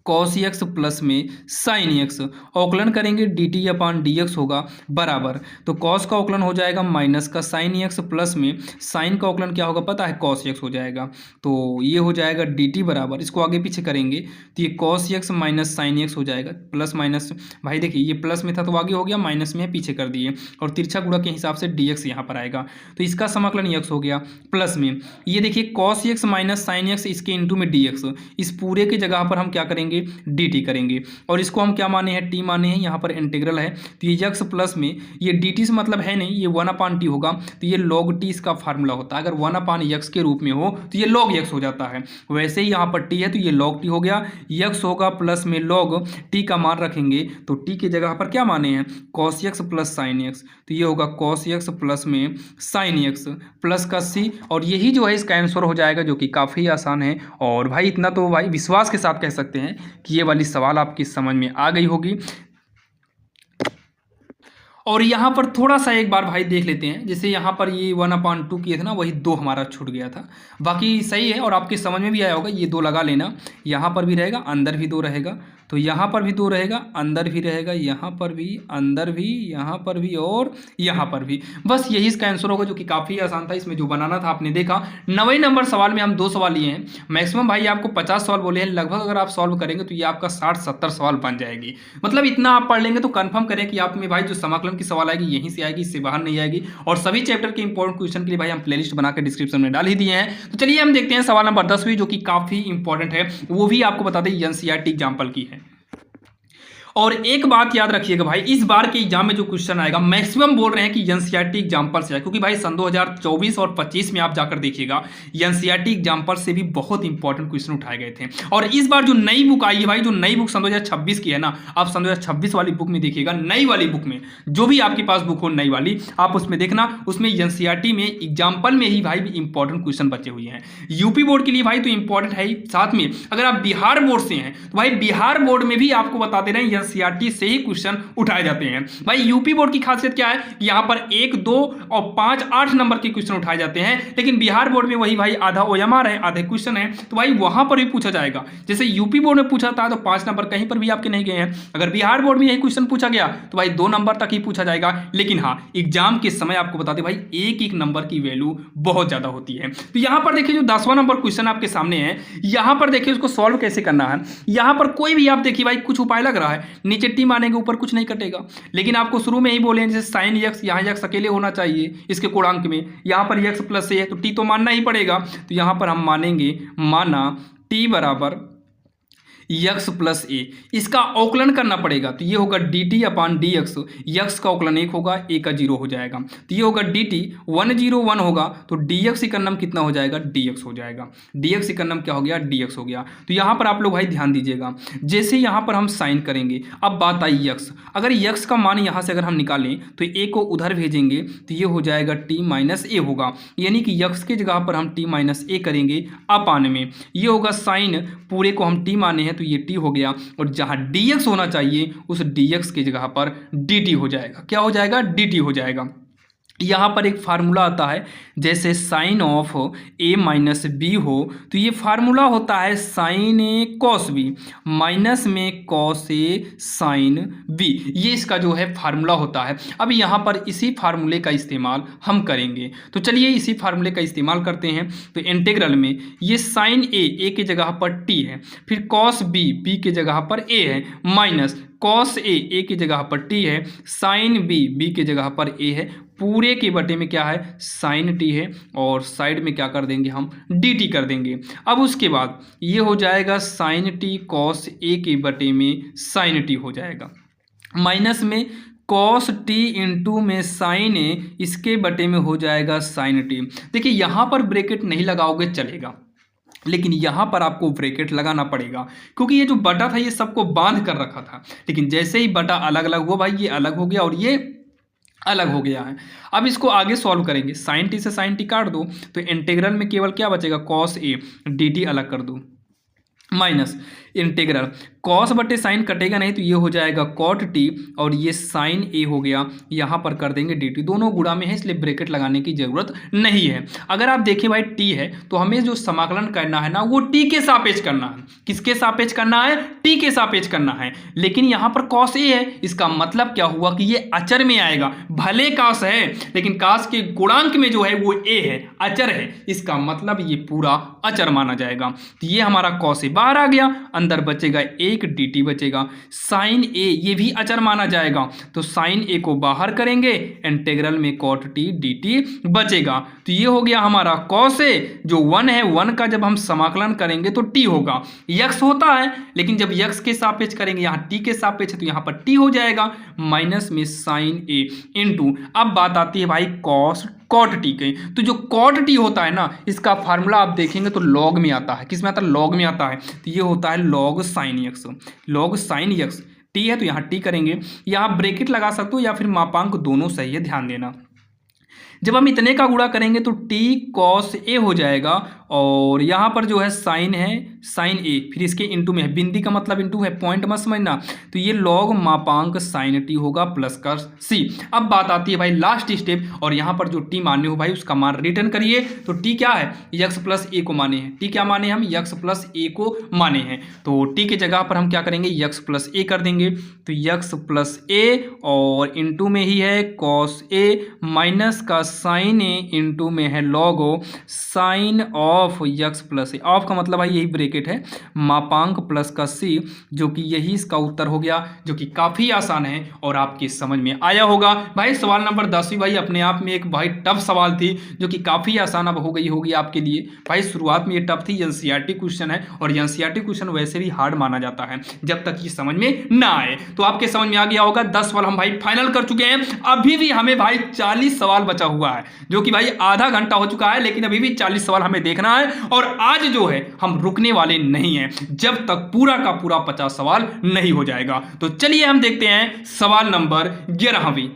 S1: कॉस एक्स प्लस में साइन एक्स, अवकलन करेंगे D T upon D x होगा बराबर, तो कॉस का अवकलन हो जाएगा माइनस का साइन एक्स प्लस में साइन का अवकलन क्या होगा पता है, कॉस एक्स हो जाएगा, तो ये हो जाएगा डी टी बराबर, इसको आगे पीछे करेंगे तो ये cos x minus sine x हो जाएगा, प्लस माइनस भाई देखिए ये प्लस में था तो आगे हो गया, माइनस में पीछे कर दिए, और तिरछा गुणा के हिसाब से डी एक्स यहाँ पर आएगा, तो इसका समाकलन एक्स हो गया, प्लस में ये देखिए cos x minus sine x, इसके इंटू में डी एक्स, इस पूरे की जगह पर हम क्या करेंगे dt करेंगे, और इसको हम क्या माने हैं, t माने हैं, यहाँ पर इंटीग्रल है, तो ये x प्लस में ये dt से मतलब है नहीं, ये 1/t होगा, तो ये log t इसका फार्मूला होता है, अगर 1/x के रूप में हो तो ये log x हो जाता है, वैसे ही यहाँ पर t है तो ये log t हो गया, x होगा प्लस में log t का मान रखेंगे, तो t की जगह पर क्या माने हैं cos x plus sin x, तो ये होगा cos x प्लस में sin x प्लस का c, और यही जो है इसका आंसर हो जाएगा, जो कि काफ़ी आसान है। और भाई इतना तो भाई विश्वास के साथ कह सकते हैं कि ये वाली सवाल आपकी समझ में आ गई होगी। और यहाँ पर थोड़ा सा एक बार भाई देख लेते हैं, जैसे यहाँ पर ये 1/2 किए थे ना, वही 2 हमारा छूट गया था, बाकी सही है और आपके समझ में भी आया होगा, ये 2 लगा लेना, यहाँ पर भी रहेगा, अंदर भी 2 रहेगा, तो यहाँ पर भी 2 रहेगा, अंदर भी रहेगा, यहाँ पर भी, अंदर भी, यहाँ पर भी और यहाँ पर भी, बस यही इसका आंसर होगा, जो कि काफ़ी आसान था। इसमें जो बनाना था आपने देखा। 90 नंबर सवाल में हम 2 सवाल लिए हैं, मैक्सिमम भाई आपको 50 सवाल बोले हैं, लगभग अगर आप सॉल्व करेंगे तो ये आपका 60-70 सवाल बन जाएगी, मतलब इतना आप पढ़ लेंगे तो कंफर्म करें कि आप में भाई जो समाकलन की सवाल आएगी यहीं से आएगी, इससे बाहर नहीं आएगी। और सभी चैप्टर के इंपॉर्टेंट क्वेश्चन के लिए भाई हम प्लेलिस्ट बनाकर डिस्क्रिप्शन में डाल ही दिए हैं। तो चलिए हम देखते हैं सवाल नंबर 10 भी, जो कि काफ़ी इंपॉर्टेंट है, वो भी आपको बता दें एनसीईआरटी एग्जाम्पल की है। और एक बात याद रखिएगा भाई, इस बार के एग्जाम में जो क्वेश्चन आएगा मैक्सिमम बोल रहे हैं कि एनसीईआरटी एग्जाम्पल से आए, क्योंकि भाई सन 2024 और 25 में आप जाकर देखिएगा एनसीईआरटी एग्जाम्पल से भी बहुत इंपॉर्टेंट क्वेश्चन उठाए गए थे। और इस बार जो नई बुक आई है भाई, जो नई बुक सन 2026 की है ना, आप सन 2026 वाली बुक में देखिएगा, नई वाली बुक में जो भी आपके पास बुक हो नई वाली, आप उसमें देखना, उसमें एनसीईआरटी में एग्जाम्पल में ही भाई इंपॉर्टेंट क्वेश्चन बचे हुए हैं। यूपी बोर्ड के लिए भाई तो इंपॉर्टेंट है ही, साथ में अगर आप बिहार बोर्ड से हैं तो भाई बिहार बोर्ड में भी आपको बताते रहे एनसीईआरटी से ही क्वेश्चन उठाए जाते हैं। भाई यूपी बोर्ड की खासियत क्या है कि यहां पर 1, 2 और 5, 8 नंबर के क्वेश्चन उठाए जाते हैं, लेकिन बिहार बोर्ड में वही भाई आधा ओएमआर है, आधे क्वेश्चन है, तो भाई वहां पर भी पूछा जाएगा। जैसे यूपी बोर्ड में पूछा था तो 5 नंबर कहीं पर भी आपके नहीं गए हैं, अगर बिहार बोर्ड में यही क्वेश्चन पूछा गया तो भाई 2 नंबर तक ही पूछा जाएगा। लेकिन हाँ, एग्जाम के समय आपको बता दें भाई एक एक नंबर की वैल्यू बहुत ज्यादा होती है। तो यहां पर देखिए जो 10वां नंबर क्वेश्चन आपके सामने है, यहां पर देखिए उसको सॉल्व कैसे करना है। यहां पर कोई भी आप देखिए भाई कुछ उपाय लग रहा है, नीचे टी मानेंगे ऊपर कुछ नहीं कटेगा, लेकिन आपको शुरू में ही बोले जैसे साइन एक्स, यहाँ एक्स अकेले होना चाहिए इसके कोणांक में, यहाँ पर एक्स प्लस ए है तो टी तो मानना ही पड़ेगा, तो यहाँ पर हम मानेंगे माना टी बराबर यक्स प्लस ए, इसका अवकलन करना पड़ेगा, तो ये होगा D T upon D x, x का अवकलन 1 होगा, ए का 0 हो जाएगा, तो ये होगा डी टी 101 होगा, तो डी एक्स इकन्नम कितना हो जाएगा, डी एक्स हो जाएगा, डी एक्स इकन्नम क्या हो गया, डी एक्स हो गया। तो यहाँ पर आप लोग भाई ध्यान दीजिएगा, जैसे यहाँ पर हम साइन करेंगे, अब बात आई यक्स, अगर यक्स का मान यहाँ से अगर हम निकालें तो ए को उधर भेजेंगे तो ये हो जाएगा टी माइनस ए होगा, यानी कि यक्स की जगह पर हम टी माइनस ए करेंगे अपान में, ये होगा साइन, पूरे को हम टी माने हैं तो ये टी हो गया, और जहां dx होना चाहिए उस dx की जगह पर dt हो जाएगा, क्या हो जाएगा, dt हो जाएगा। यहाँ पर एक फार्मूला आता है, जैसे sine of a minus B हो तो ये फार्मूला होता है sine A cos B minus में कॉस ए साइन बी, ये इसका जो है फार्मूला होता है। अब यहाँ पर इसी फार्मूले का इस्तेमाल हम करेंगे, तो चलिए इसी फार्मूले का इस्तेमाल करते हैं। तो इंटीग्रल में ये साइन ए की जगह पर t है, फिर कॉस बी की जगह पर a है, माइनस कॉस ए की जगह पर t है, साइन बी की जगह पर a है, पूरे के बटे में क्या है साइन टी है, और साइड में क्या कर देंगे हम डी टी कर देंगे। अब उसके बाद ये हो जाएगा साइन टी कॉस ए के बटे में साइन टी हो जाएगा, माइनस में कॉस टी इंटू में साइन ए, इसके बटे में हो जाएगा साइन टी। देखिए यहाँ पर ब्रैकेट नहीं लगाओगे चलेगा, लेकिन यहाँ पर आपको ब्रैकेट लगाना पड़ेगा, क्योंकि ये जो बटा था ये सबको बांध कर रखा था, लेकिन जैसे ही बटा अलग अलग हुआ भाई ये अलग हो गया और ये अलग हो गया है। अब इसको आगे सॉल्व करेंगे, साइन टी से साइन टी काट दो तो इंटीग्रल में केवल क्या बचेगा, कॉस ए डी टी अलग कर दो, माइनस इंटीग्रल कॉस बटे साइन कटेगा नहीं तो ये हो जाएगा कॉट टी और ये साइन ए हो गया, यहाँ पर कर देंगे डी टी। दोनों गुणा में है इसलिए ब्रैकेट लगाने की जरूरत नहीं है। अगर आप देखें भाई टी है तो हमें जो समाकलन करना है ना वो टी के सापेक्ष करना है। किसके सापेक्ष करना है, टी के सापेक्ष करना है। लेकिन यहाँ पर कॉस ए है, इसका मतलब क्या हुआ कि ये अचर में आएगा। भले कास है लेकिन कास के गुणांक में जो है वो ए है, अचर है, इसका मतलब ये पूरा अचर माना जाएगा। तो ये हमारा कॉस ए बाहर आ गया, अंदर बचेगा एक डी टी बचेगा, साइन ए ये भी अचर माना जाएगा तो साइन ए को बाहर करेंगे, इंटीग्रल में कॉट टी डी टी बचेगा। तो ये हो गया हमारा कॉस ए, जो 1 है 1 का जब हम समाकलन करेंगे तो टी होगा। यक्स होता है लेकिन जब यक्स के सापेक्ष करेंगे, यहाँ टी के सापेक्ष है तो यहाँ पर टी हो जाएगा, माइनस में साइन ए इंटू। अब बात आती है भाई कॉस कॉट टी के। तो जो कॉट टी होता है ना इसका फार्मूला आप देखेंगे तो लॉग में आता है। किस में आता है, लॉग में आता है। तो ये होता है log sign x, log sign x. T है तो यहाँ टी करेंगे, यहाँ ब्रैकेट लगा सकते हो या फिर मापांक दोनों सही है, ध्यान देना। जब हम इतने का गुणा करेंगे तो टी कॉस ए हो जाएगा और यहाँ पर जो है साइन है साइन ए, फिर इसके इंटू में है, बिंदी का मतलब इंटू है, पॉइंट मत समझना। तो ये लॉग मापांक साइन टी होगा प्लस का सी। अब बात आती है भाई लास्ट स्टेप, और यहाँ पर जो टी माने हो भाई उसका मान रिटर्न करिए। तो टी क्या है, यक्स प्लस ए को माने हैं। टी क्या माने हम, यक्स प्लस ए को माने हैं। तो टी की जगह पर हम क्या करेंगे, यक्स प्लस ए कर देंगे। तो यक्स प्लस ए और इंटू में ही है कॉस ए माइनस का साइन ए इंटू में है log sign of x plus A. Of का मतलब भाई यही ब्रैकेट है, मापांक प्लस का सी, जो कि यही इसका उत्तर हो गया, जो कि काफ़ी आसान है और आपकी समझ में आया होगा। भाई सवाल नंबर 10 भाई अपने आप में एक भाई टफ सवाल थी, जो कि काफ़ी आसान अब हो गई होगी आपके लिए। भाई शुरुआत में ये टफ थी, एनसीईआरटी क्वेश्चन है और एनसीईआरटी क्वेश्चन वैसे भी हार्ड माना जाता है जब तक ये समझ में ना आए। तो आपके समझ में आ गया होगा। 10 सवाल हम भाई फाइनल कर चुके हैं। अभी भी हमें भाई 40 सवाल बचा हुआ है, जो कि भाई आधा घंटा हो चुका है, लेकिन अभी भी 40 सवाल हमें देखना है। और आज जो है हम रुकने वाले नहीं हैं जब तक पूरा का पूरा 50 सवाल नहीं हो जाएगा। तो चलिए हम देखते हैं सवाल नंबर 11वीं।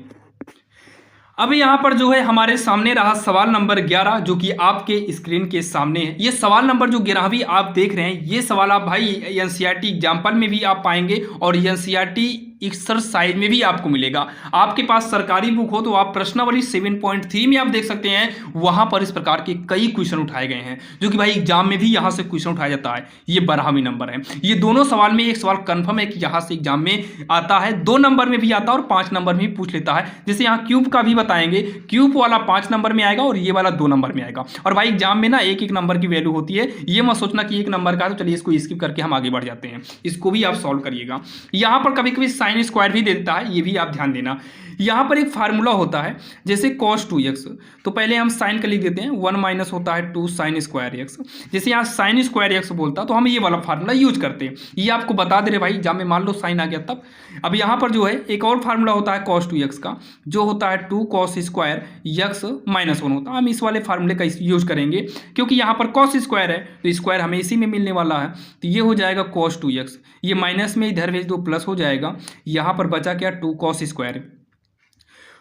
S1: अभी यहाँ पर जो है हमारे सामने रहा सवाल नंबर 11, जो कि आपके स्क्रीन के सामने है। ये सवाल नंबर जो 11वीं आप देख रहे हैं, ये सवाल आप भाई एनसीईआरटी एग्जाम्पल में भी आप पाएंगे और एनसीईआरटी एक्सरसाइज में भी आपको मिलेगा। आपके पास सरकारी बुक हो तो आप प्रश्नावली 7.3 में आप देख सकते हैं, वहां पर इस प्रकार के कई क्वेश्चन उठाए गए हैं, जो कि भाई एग्जाम में भी यहां से क्वेश्चन उठाया जाता है। ये 12वीं नंबर है। ये दोनों सवाल में एक सवाल कंफर्म है कि यहां से एग्जाम में आता है, 2 नंबर में भी आता है और 5 नंबर में भी पूछ लेता है। जैसे यहाँ क्यूब का भी बताएंगे, क्यूब वाला 5 नंबर में आएगा और ये वाला 2 नंबर में आएगा। और भाई एग्जाम में ना एक नंबर की वैल्यू होती है, ये मत सोचना कि 1 नंबर का। तो चलिए इसको स्किप करके हम आगे बढ़ जाते हैं, इसको भी आप सॉल्व करिएगा। यहाँ पर कभी कभी साइन स्क्वायर भी दे देता है, ये भी आप ध्यान देना। यहाँ पर एक फार्मूला होता है, जैसे cos 2x, तो पहले हम साइन का लिख देते हैं, 1 माइनस होता है 2 साइन स्क्वायर एक्स। जैसे यहाँ साइन स्क्वायर एक्स बोलता तो हम ये वाला फार्मूला यूज करते हैं। ये आपको बता दे रहे भाई, एग्जाम में मान लो साइन आ गया तब। अब यहाँ पर जो है एक और फार्मूला होता है cos 2x का, जो होता है 2 cos स्क्वायर x माइनस 1 होता है। हम इस वाले फार्मूले का यूज करेंगे, क्योंकि यहाँ पर cos स्क्वायर है तो स्क्वायर हमें इसी में मिलने वाला है। तो ये हो जाएगा cos 2x, ये माइनस में इधर भेज दो प्लस हो जाएगा। यहाँ पर बचा क्या, 2 cos स्क्वायर।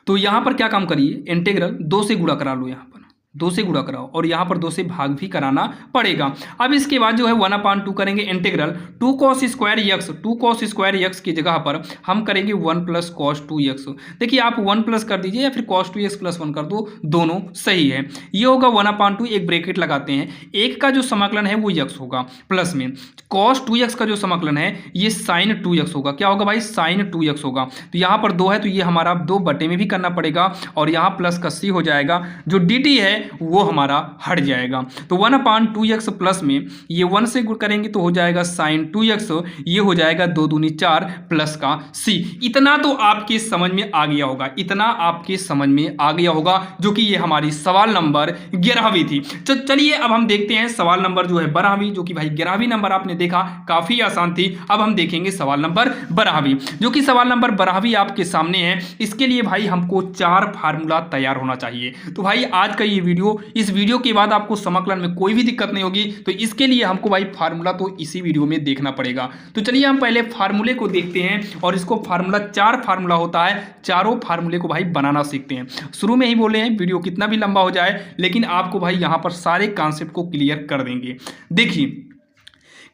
S1: तो यहाँ पर क्या काम करिए, इंटीग्रल 2 से गुणा करा लो, यहाँ पर 2 से गुणा कराओ और यहाँ पर 2 से भाग भी कराना पड़ेगा। अब इसके बाद जो है 1/2 करेंगे integral 2 cos square x. 2 cos square x की जगह पर हम करेंगे 1 प्लस cos 2x। देखिए आप 1 प्लस कर दीजिए या फिर cos 2x प्लस 1 कर दो, दोनों सही है। ये होगा 1/2, एक ब्रैकेट लगाते हैं। एक का जो समाकलन है वो x होगा, प्लस में cos 2x का जो समाकलन है ये sin 2x होगा। क्या होगा भाई, sin 2x होगा। तो यहाँ पर 2 है तो ये हमारा 2 बटे में भी करना पड़ेगा और यहाँ प्लस का c हो जाएगा। जो dt है वो हमारा हट जाएगा। तो 1/2x प्लस में ये 1 से गुण करेंगे तो हो जाएगा sin 2x, ये हो जाएगा 2 दूनी 4 प्लस का c। इतना तो आपके समझ में आ गया होगा, इतना आपके समझ में आ गया होगा, जो कि ये हमारी सवाल नंबर 11वीं थी। चलिए अब हम देखते हैं सवाल नंबर जो है 12वीं, जो कि भाई 11वीं नंबर आपने देखा काफी आसान थी। अब हम देखेंगे सवाल नंबर 12वीं, जो कि सवाल नंबर 12वीं आपके सामने है। इसके लिए भाई हमको 4 फार्मूला तैयार होना चाहिए। तो भाई आज का ये वीडियो, इस वीडियो के बाद आपको समाकलन में कोई भी दिक्कत नहीं होगी, तो इसके लिए हमको भाई फार्मूला तो इसी वीडियो में देखना पड़ेगा। तो चलिए हम पहले फार्मूले को देखते हैं और इसको फार्मूला 4 फार्मूला होता है, चारों फार्मूले को भाई बनाना सीखते हैं। शुरू में ही बोले हैं वीडियो कितना भी लंबा हो जाए, लेकिन आपको भाई यहां पर सारे कॉन्सेप्ट को क्लियर कर देंगे। देखिए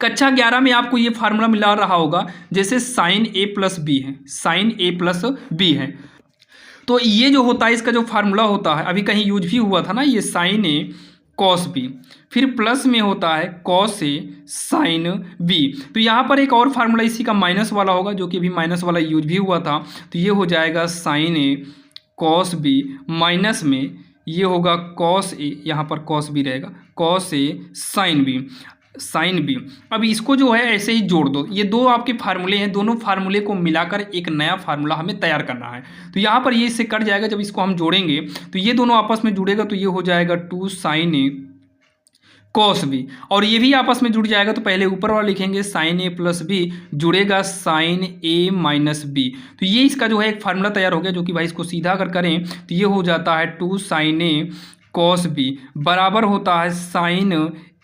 S1: कक्षा 11 में आपको ये फार्मूला मिला रहा होगा, जैसे साइन ए प्लस बी है, साइन ए प्लस बी है, तो ये जो होता है इसका जो फार्मूला होता है, अभी कहीं यूज भी हुआ था ना, ये साइन ए कॉस बी, फिर प्लस में होता है कॉस ए साइन बी। तो यहाँ पर एक और फार्मूला इसी का माइनस वाला होगा, जो कि अभी माइनस वाला यूज भी हुआ था, तो ये हो जाएगा sign A cos B, minus में ये होगा कॉस ए, यहाँ पर कॉस बी रहेगा, cos A sine B, sine B. अब इसको जो है ऐसे ही जोड़ दो, ये दो आपके फार्मूले हैं, दोनों फार्मूले को मिलाकर एक नया फार्मूला हमें तैयार करना है। तो यहाँ पर ये इससे कट जाएगा, जब इसको हम जोड़ेंगे तो ये दोनों आपस में जुड़ेगा, तो ये हो जाएगा 2 साइन ए कॉस बी, और ये भी आपस में जुड़ जाएगा, तो पहले ऊपर वाला लिखेंगे साइन ए प्लस बी जुड़ेगा साइन ए माइनस बी। तो ये इसका जो है एक फार्मूला तैयार हो गया, जो कि भाई इसको सीधा अगर करें तो ये हो जाता है 2 साइन ए कॉस बी बराबर होता है साइन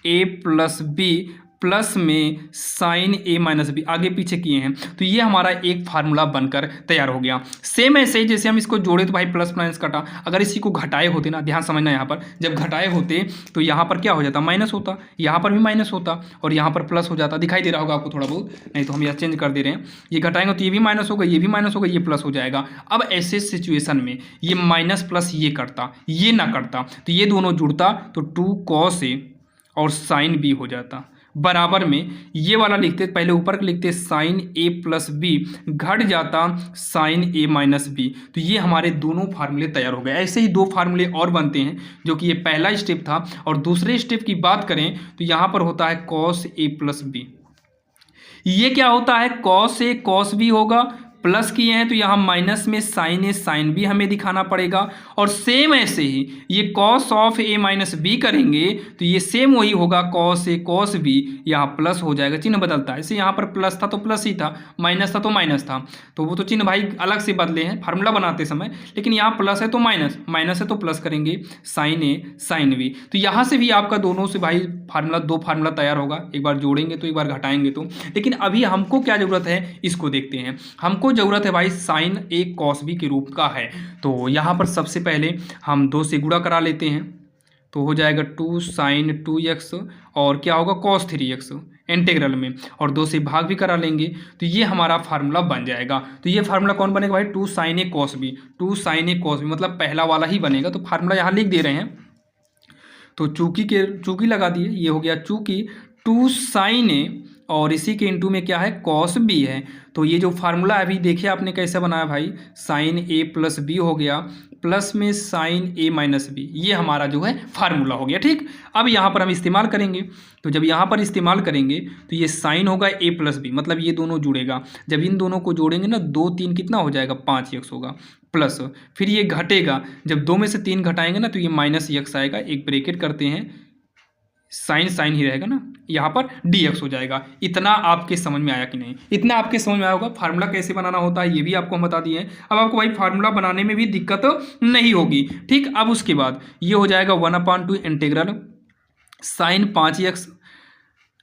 S1: ए प्लस बी प्लस में साइन ए माइनस बी, आगे पीछे किए हैं, तो ये हमारा एक फार्मूला बनकर तैयार हो गया। सेम ऐसे ही जैसे हम इसको जोड़े तो भाई प्लस माइनस कटा, अगर इसी को घटाए होते ना, ध्यान समझना, यहाँ पर जब घटाए होते तो यहाँ पर क्या हो जाता, माइनस होता, यहाँ पर भी माइनस होता और यहाँ पर प्लस हो जाता। दिखाई दे रहा होगा आपको थोड़ा बहुत, नहीं तो हम यहाँ चेंज कर दे रहे हैं, ये घटाएंगे तो ये भी माइनस होगा, ये भी माइनस होगा, ये प्लस हो जाएगा। अब ऐसे सिचुएशन में ये माइनस प्लस ये कटता, ये ना कटता, तो ये दोनों जुड़ता, तो 2 कॉस ए और साइन बी हो जाता, बराबर में ये वाला लिखते, पहले ऊपर लिखते साइन ए प्लस बी, घट जाता साइन ए माइनस बी। तो ये हमारे दोनों फार्मूले तैयार हो गए। ऐसे ही 2 फार्मूले और बनते हैं, जो कि ये पहला स्टेप था। और दूसरे स्टेप की बात करें तो यहाँ पर होता है कॉस ए प्लस बी, ये क्या होता है, कॉस ए कॉस बी होगा, प्लस किए हैं तो यहाँ माइनस में साइन ए साइन बी हमें दिखाना पड़ेगा। और सेम ऐसे ही ये cos of A minus B करेंगे तो ये सेम वही होगा, कॉस ए कॉस बी, यहाँ प्लस हो जाएगा, चिन्ह बदलता है। इसे यहाँ पर प्लस था तो प्लस ही था, माइनस था तो माइनस था, तो वो तो चिन्ह भाई अलग से बदले हैं फार्मूला बनाते समय, लेकिन यहाँ प्लस है तो माइनस, माइनस है तो प्लस करेंगे साइन ए साइन बी। तो यहाँ से भी आपका दोनों से भाई फार्मूला 2 फार्मूला तैयार होगा, एक बार जोड़ेंगे तो एक बार घटाएंगे तो। लेकिन अभी हमको क्या जरूरत है, इसको देखते हैं। हमको जरूरत है भाई साइन ए कॉस बी के रूप का है, तो यहाँ पर सबसे पहले हम 2 से गुणा करा लेते हैं, तो हो जाएगा 2 साइन 2x और क्या होगा कॉस 3x इंटीग्रल में, और 2 से भाग भी करा लेंगे, तो ये हमारा फार्मूला बन जाएगा। तो ये फार्मूला कौन बनेगा भाई, 2 sign A cos B, 2 sign A cos B मतलब पहला वाला ही बनेगा। तो फार्मूला यहाँ लिख दे रहे हैं, तो चूंकि लगा दिए, ये हो गया चूंकि 2 साइन ए और इसी के इंटू में क्या है कॉस बी है। तो ये जो फार्मूला अभी देखिए आपने कैसे बनाया भाई, साइन ए प्लस बी हो गया प्लस में साइन ए माइनस बी, ये हमारा जो है फार्मूला हो गया। ठीक, अब यहाँ पर हम इस्तेमाल करेंगे, तो जब यहाँ पर इस्तेमाल करेंगे तो ये साइन होगा ए प्लस बी, मतलब ये दोनों जुड़ेगा, जब इन दोनों को जोड़ेंगे ना 2 3 कितना हो जाएगा 5x होगा, प्लस फिर ये घटेगा, जब 2 में से 3 घटाएंगे ना तो ये माइनस x आएगा, एक ब्रेकेट करते हैं, साइन साइन ही रहेगा ना, यहाँ पर dx हो जाएगा। इतना आपके समझ में आया कि नहीं, इतना आपके समझ में आया होगा। फार्मूला कैसे बनाना होता है ये भी आपको हम बता दिए हैं, अब आपको भाई फार्मूला बनाने में भी दिक्कत नहीं होगी। ठीक, अब उसके बाद ये हो जाएगा 1/2 इंटीग्रल साइन 5x।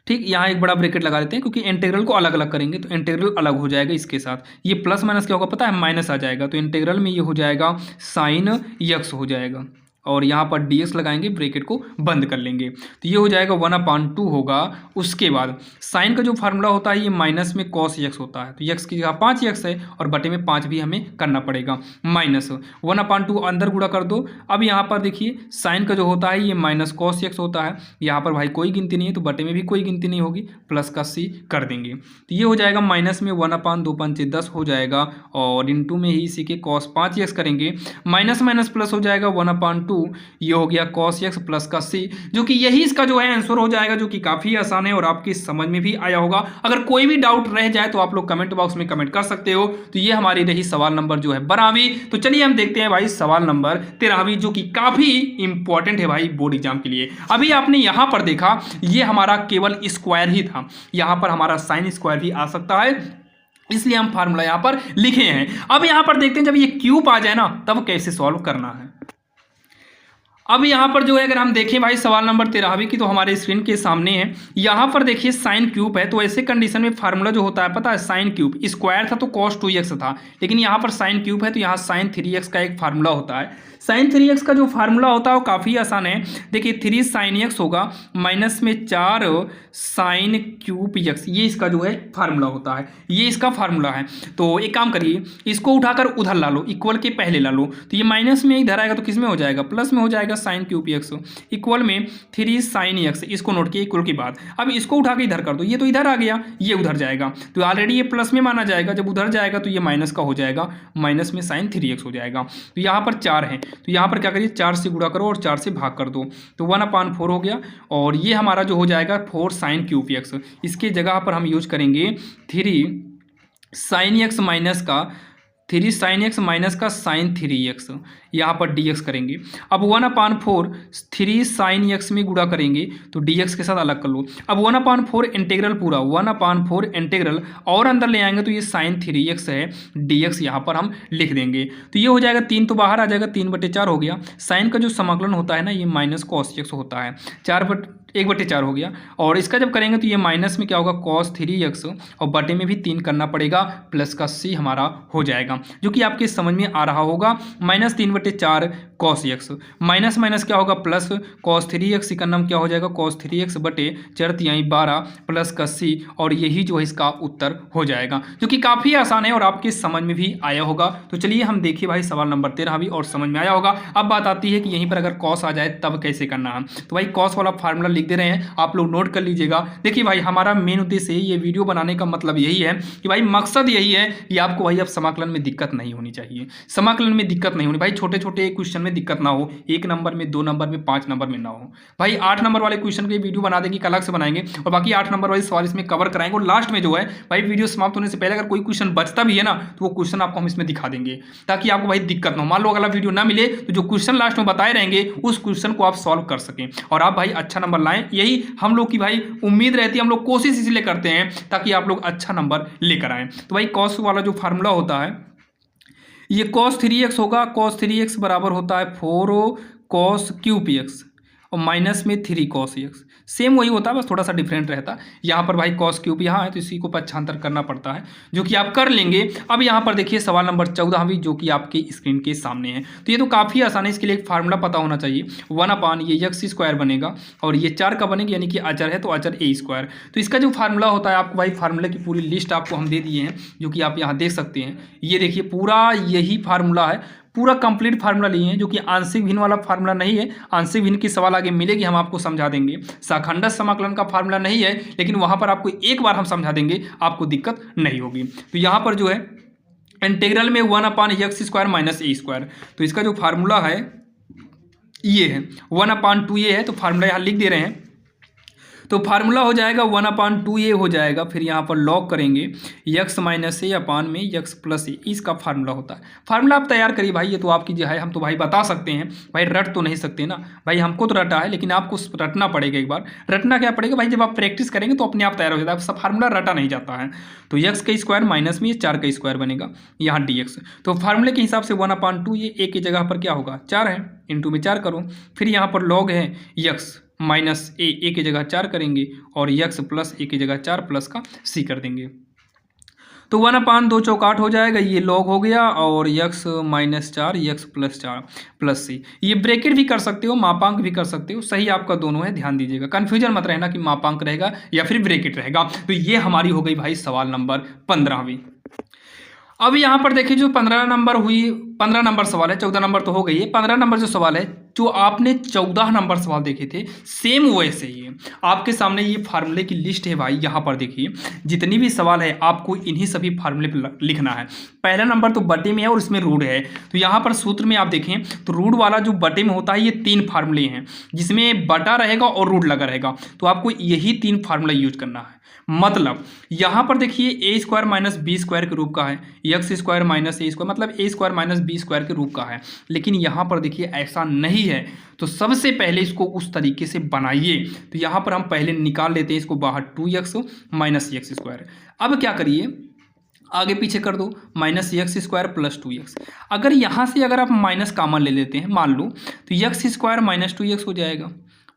S1: ठीक, यहाँ एक बड़ा ब्रैकेट लगा देते हैं, क्योंकि इंटीग्रल को अलग अलग करेंगे तो इंटीग्रल अलग हो जाएगा इसके साथ, ये प्लस माइनस क्या होगा पता है, माइनस आ जाएगा, तो इंटीग्रल में ये हो जाएगा साइन x हो जाएगा, और यहाँ पर dx लगाएंगे, ब्रैकेट को बंद कर लेंगे, तो ये हो जाएगा 1/2 होगा। उसके बाद साइन का जो फार्मूला होता है ये माइनस में cos x होता है, तो x की जगह 5x है और बटे में 5 भी हमें करना पड़ेगा, माइनस 1/2 अंदर गुणा कर दो। अब यहाँ पर देखिए साइन का जो होता है ये माइनस cos x होता है, यहाँ पर भाई कोई गिनती नहीं है तो बटे में भी कोई गिनती नहीं होगी, प्लस का c कर देंगे, तो ये हो जाएगा माइनस में 1/2 पंचे 10 हो जाएगा, और इंटू में ही इसी के cos 5x करेंगे, माइनस माइनस प्लस हो जाएगा 1/2 ये हो गया cos x प्लस का c, जो कि यही इसका जो है आंसर हो जाएगा, जो कि काफ़ी आसान है और आपकी समझ में भी आया होगा। अगर कोई भी डाउट रह जाए तो आप लोग कमेंट बॉक्स में कमेंट कर सकते हो। तो ये हमारी रही सवाल नंबर जो है 12वीं। तो चलिए हम देखते हैं भाई सवाल नंबर 13वीं, जो कि काफ़ी इंपॉर्टेंट है भाई बोर्ड एग्जाम के लिए। अभी आपने यहाँ पर देखा ये हमारा केवल स्क्वायर ही था, यहाँ पर हमारा साइन स्क्वायर भी आ सकता है, इसलिए हम फार्मूला यहाँ पर लिखे हैं। अब यहाँ पर देखते हैं जब ये क्यूब आ जाए ना तब कैसे सॉल्व करना है। अब यहाँ पर जो है अगर हम देखें भाई सवाल नंबर 13वीं की, तो हमारे स्क्रीन के सामने है। यहाँ पर देखिए साइन क्यूब है, तो ऐसे कंडीशन में फार्मूला जो होता है पता है, साइन क्यूब स्क्वायर था तो cos 2x था, लेकिन यहाँ पर साइन क्यूब है तो यहाँ साइन 3x का एक फार्मूला होता है। साइन 3x का जो फार्मूला होता है वो काफ़ी आसान है। देखिए 3 साइन x होगा माइनस में 4 साइन क्यूब x, ये इसका जो है फार्मूला होता है, ये इसका फार्मूला है। तो एक काम करिए, इसको उठाकर उधर ला लो, इक्वल के पहले ला लो, तो ये माइनस में इधर आएगा तो किस में हो जाएगा, प्लस में हो जाएगा साइन क्यूब x इक्वल में 3 साइन x, इसको नोट किया इक्वल के बाद। अब इसको उठा के इधर कर दो, ये तो इधर आ गया, ये उधर जाएगा, तो ऑलरेडी ये प्लस में माना जाएगा, जब उधर जाएगा तो ये माइनस का हो जाएगा, माइनस में साइन 3x हो जाएगा। तो यहाँ पर 4 है, तो यहाँ पर क्या करिए 4 से गुणा करो और 4 से भाग कर दो, तो 1/4 हो गया। और ये हमारा जो हो जाएगा 4 साइन क्यूब x, इसके जगह पर हम यूज करेंगे 3 साइन x माइनस का 3 साइन x माइनस का साइन 3x, यहाँ पर dx करेंगे। अब 1/4 3 साइन x में गुणा करेंगे तो dx के साथ अलग कर लो। अब 1/4 इंटीग्रल पूरा 1/4 इंटीग्रल और अंदर ले आएंगे तो ये साइन 3x है, dx यहाँ पर हम लिख देंगे। तो ये हो जाएगा 3 तो बाहर आ जाएगा, 3/4 हो गया। साइन का जो समाकलन होता है ना ये माइनस cos x होता है, 1/4 हो गया। और इसका जब करेंगे तो ये माइनस में क्या होगा cos 3x, और बटे में भी 3 करना पड़ेगा, प्लस का c हमारा हो जाएगा, जो कि आपके समझ में आ रहा होगा। Minus 3/4 cos x, minus minus क्या होगा प्लस cos 3x का नाम क्या हो जाएगा cos 3x बटे 4×12 प्लस का c, और यही जो है इसका उत्तर हो जाएगा, जो कि काफ़ी आसान है और आपके समझ में भी आया होगा। तो चलिए हम देखिए भाई सवाल नंबर 13वीं और समझ में आया होगा। अब बात आती है कि यहीं पर अगर cos आ जाए तब कैसे करना है। तो भाई cos वाला फार्मूला लिख दे रहे हैं, आप लोग नोट कर लीजिएगा। देखिए भाई हमारा मेन उद्देश्य ये वीडियो बनाने का मतलब यही है कि भाई मकसद यही है कि आपको भाई अब समाकलन में दिक्कत नहीं होनी चाहिए, समाकलन में दिक्कत नहीं होनी भाई, छोटे छोटे क्वेश्चन में दिक्कत ना हो, 1 नंबर में 2 नंबर में 5 नंबर में ना हो भाई। 8 नंबर वाले क्वेश्चन के वीडियो बना देंगे, अलग से बनाएंगे, और बाकी 8 नंबर वाले सवाल इसमें कवर कराएंगे। और लास्ट में जो है भाई वीडियो समाप्त होने से पहले अगर कोई क्वेश्चन बचता भी है ना तो वो क्वेश्चन आपको हम इसमें दिखा देंगे, ताकि आपको भाई दिक्कत ना हो। मान लो अगला वीडियो ना मिले तो जो क्वेश्चन लास्ट में बताए रहेंगे उस क्वेश्चन को आप सॉल्व कर सकें और आप भाई अच्छा नंबर लाएं। यही हम लोग की भाई उम्मीद रहती है, हम लोग कोशिश इसलिए करते हैं ताकि आप लोग अच्छा नंबर लेकर आएँ। तो भाई cos वाला जो फार्मूला होता है ये cos 3x होगा, cos 3x बराबर होता है 4 cos क्यूब x और माइनस में 3 cos x, सेम वही होता है, बस थोड़ा सा डिफरेंट रहता है। यहाँ पर भाई cos क्यूब यहाँ है तो इसी को पक्षांतर करना पड़ता है, जो कि आप कर लेंगे। अब यहाँ पर देखिए सवाल नंबर 14वीं जो कि आपके स्क्रीन के सामने है। तो ये तो काफ़ी आसान है, इसके लिए एक फार्मूला पता होना चाहिए, 1/, ये x² बनेगा और ये 4 का बनेगा, यानी कि अचर है तो अचर a²। तो इसका जो फार्मूला होता है आपको भाई फार्मूले की पूरी लिस्ट आपको हम दे दिए हैं, जो कि आप यहाँ देख सकते हैं। ये देखिए पूरा यही फार्मूला है, पूरा कंप्लीट फार्मूला लिए हैं, जो कि आंशिक भिन्न वाला फार्मूला नहीं है। आंशिक भिन्न की सवाल आगे मिलेगी, हम आपको समझा देंगे। शाखंडश समाकलन का फार्मूला नहीं है, लेकिन वहां पर आपको एक बार हम समझा देंगे, आपको दिक्कत नहीं होगी। तो यहाँ पर जो है इंटीग्रल में 1/x² माइनस a², तो इसका जो फार्मूला है ये है 1/2 ये है, तो फार्मूला यहाँ लिख दे रहे हैं। तो फार्मूला हो जाएगा 1/2a हो जाएगा, फिर यहाँ पर लॉग करेंगे x माइनस a अपान में x प्लस a, इसका फार्मूला होता है। फार्मूला आप तैयार करिए भाई, ये तो आपकी जो है हम तो भाई बता सकते हैं भाई, रट तो नहीं सकते ना भाई, हमको तो रटा है लेकिन आपको रटना पड़ेगा। एक बार रटना क्या पड़ेगा भाई, जब आप प्रैक्टिस करेंगे तो अपने आप तैयार हो जाता है, सब फार्मूला रटा नहीं जाता है। तो x² माइनस में 4 का स्क्वायर बनेगा, यहाँ dx। तो फार्मूले के हिसाब से 1/2 ये a की जगह पर क्या होगा 4 है, इंटू में 4 करो, फिर यहाँ पर लॉग है x माइनस a की जगह 4 करेंगे और x प्लस a की जगह 4 प्लस का c कर देंगे। तो 1/2 चौक 8 हो जाएगा, ये लॉग हो गया, और x minus 4 x plus 4 plus c। ये ब्रैकेट भी कर सकते हो, मापांक भी कर सकते हो, सही आपका दोनों है, ध्यान दीजिएगा, कन्फ्यूजन मत रहना कि मापांक रहेगा या फिर ब्रैकेट रहेगा। तो ये हमारी हो गई भाई सवाल नंबर 15वीं। अब यहाँ पर देखिए जो 15 नंबर हुई, 15 नंबर सवाल है, 14 नंबर तो हो गई है, 15 नंबर जो सवाल है, जो आपने 14 नंबर सवाल देखे थे सेम वैसे ही है। आपके सामने ये फार्मूले की लिस्ट है भाई, यहाँ पर देखिए जितनी भी सवाल है आपको इन्हीं सभी फार्मूले पर लिखना है। पहला नंबर तो बटे में है और इसमें रूट है, तो यहाँ पर सूत्र में आप देखें तो रूट वाला जो बटे में होता है ये 3 फार्मूले हैं जिसमें बटा रहेगा और रूट लगा रहेगा, तो आपको यही 3 फार्मूला यूज करना है। मतलब यहाँ पर देखिए ए स्क्वायर माइनस बी स्क्वायर के रूप का है, एक्स स्क्वायर माइनस ए स्क्वायर मतलब ए स्क्वायर माइनस बी स्क्वायर के रूप का है, लेकिन यहाँ पर देखिए ऐसा नहीं है। तो सबसे पहले इसको उस तरीके से बनाइए। तो यहाँ पर हम पहले निकाल लेते हैं इसको बाहर, 2x माइनस एक्स स्क्वायर। अब क्या करिए, आगे पीछे कर दो, minus x square plus 2x। अगर यहाँ से अगर आप माइनस कॉमन ले लेते हैं मान लो, तो एक्स स्क्वायर माइनस 2x हो जाएगा,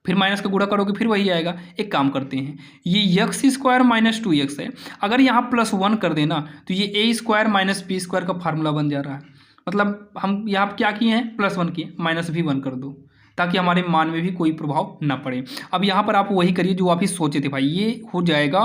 S1: फिर माइनस का गुणा करोगे फिर वही आएगा। एक काम करते हैं, ये एक्स स्क्वायर माइनस 2x है, अगर यहाँ +1 कर देना तो ये ए स्क्वायर माइनस बी स्क्वायर का फार्मूला बन जा रहा है। मतलब हम यहाँ पर क्या किए हैं, +1 किए, माइनस भी 1 कर दो ताकि हमारे मान में भी कोई प्रभाव ना पड़े। अब यहाँ पर आप वही करिए जो आप ही सोचे थे भाई, ये हो जाएगा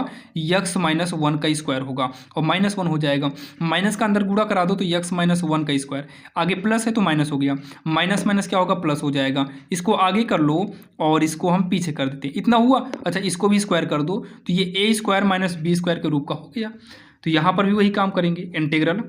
S1: x माइनस 1 का स्क्वायर होगा और -1 हो जाएगा, माइनस का अंदर गुणा करा दो तो x माइनस 1 का स्क्वायर, आगे प्लस है तो माइनस हो गया, माइनस माइनस क्या होगा प्लस हो जाएगा। इसको आगे कर लो और इसको हम पीछे कर देते हैं, इतना हुआ। अच्छा इसको भी स्क्वायर कर दो तो ये ए स्क्वायर माइनस बी स्क्वायर के रूप का हो गया। तो यहाँ पर भी वही काम करेंगे, इंटीग्रल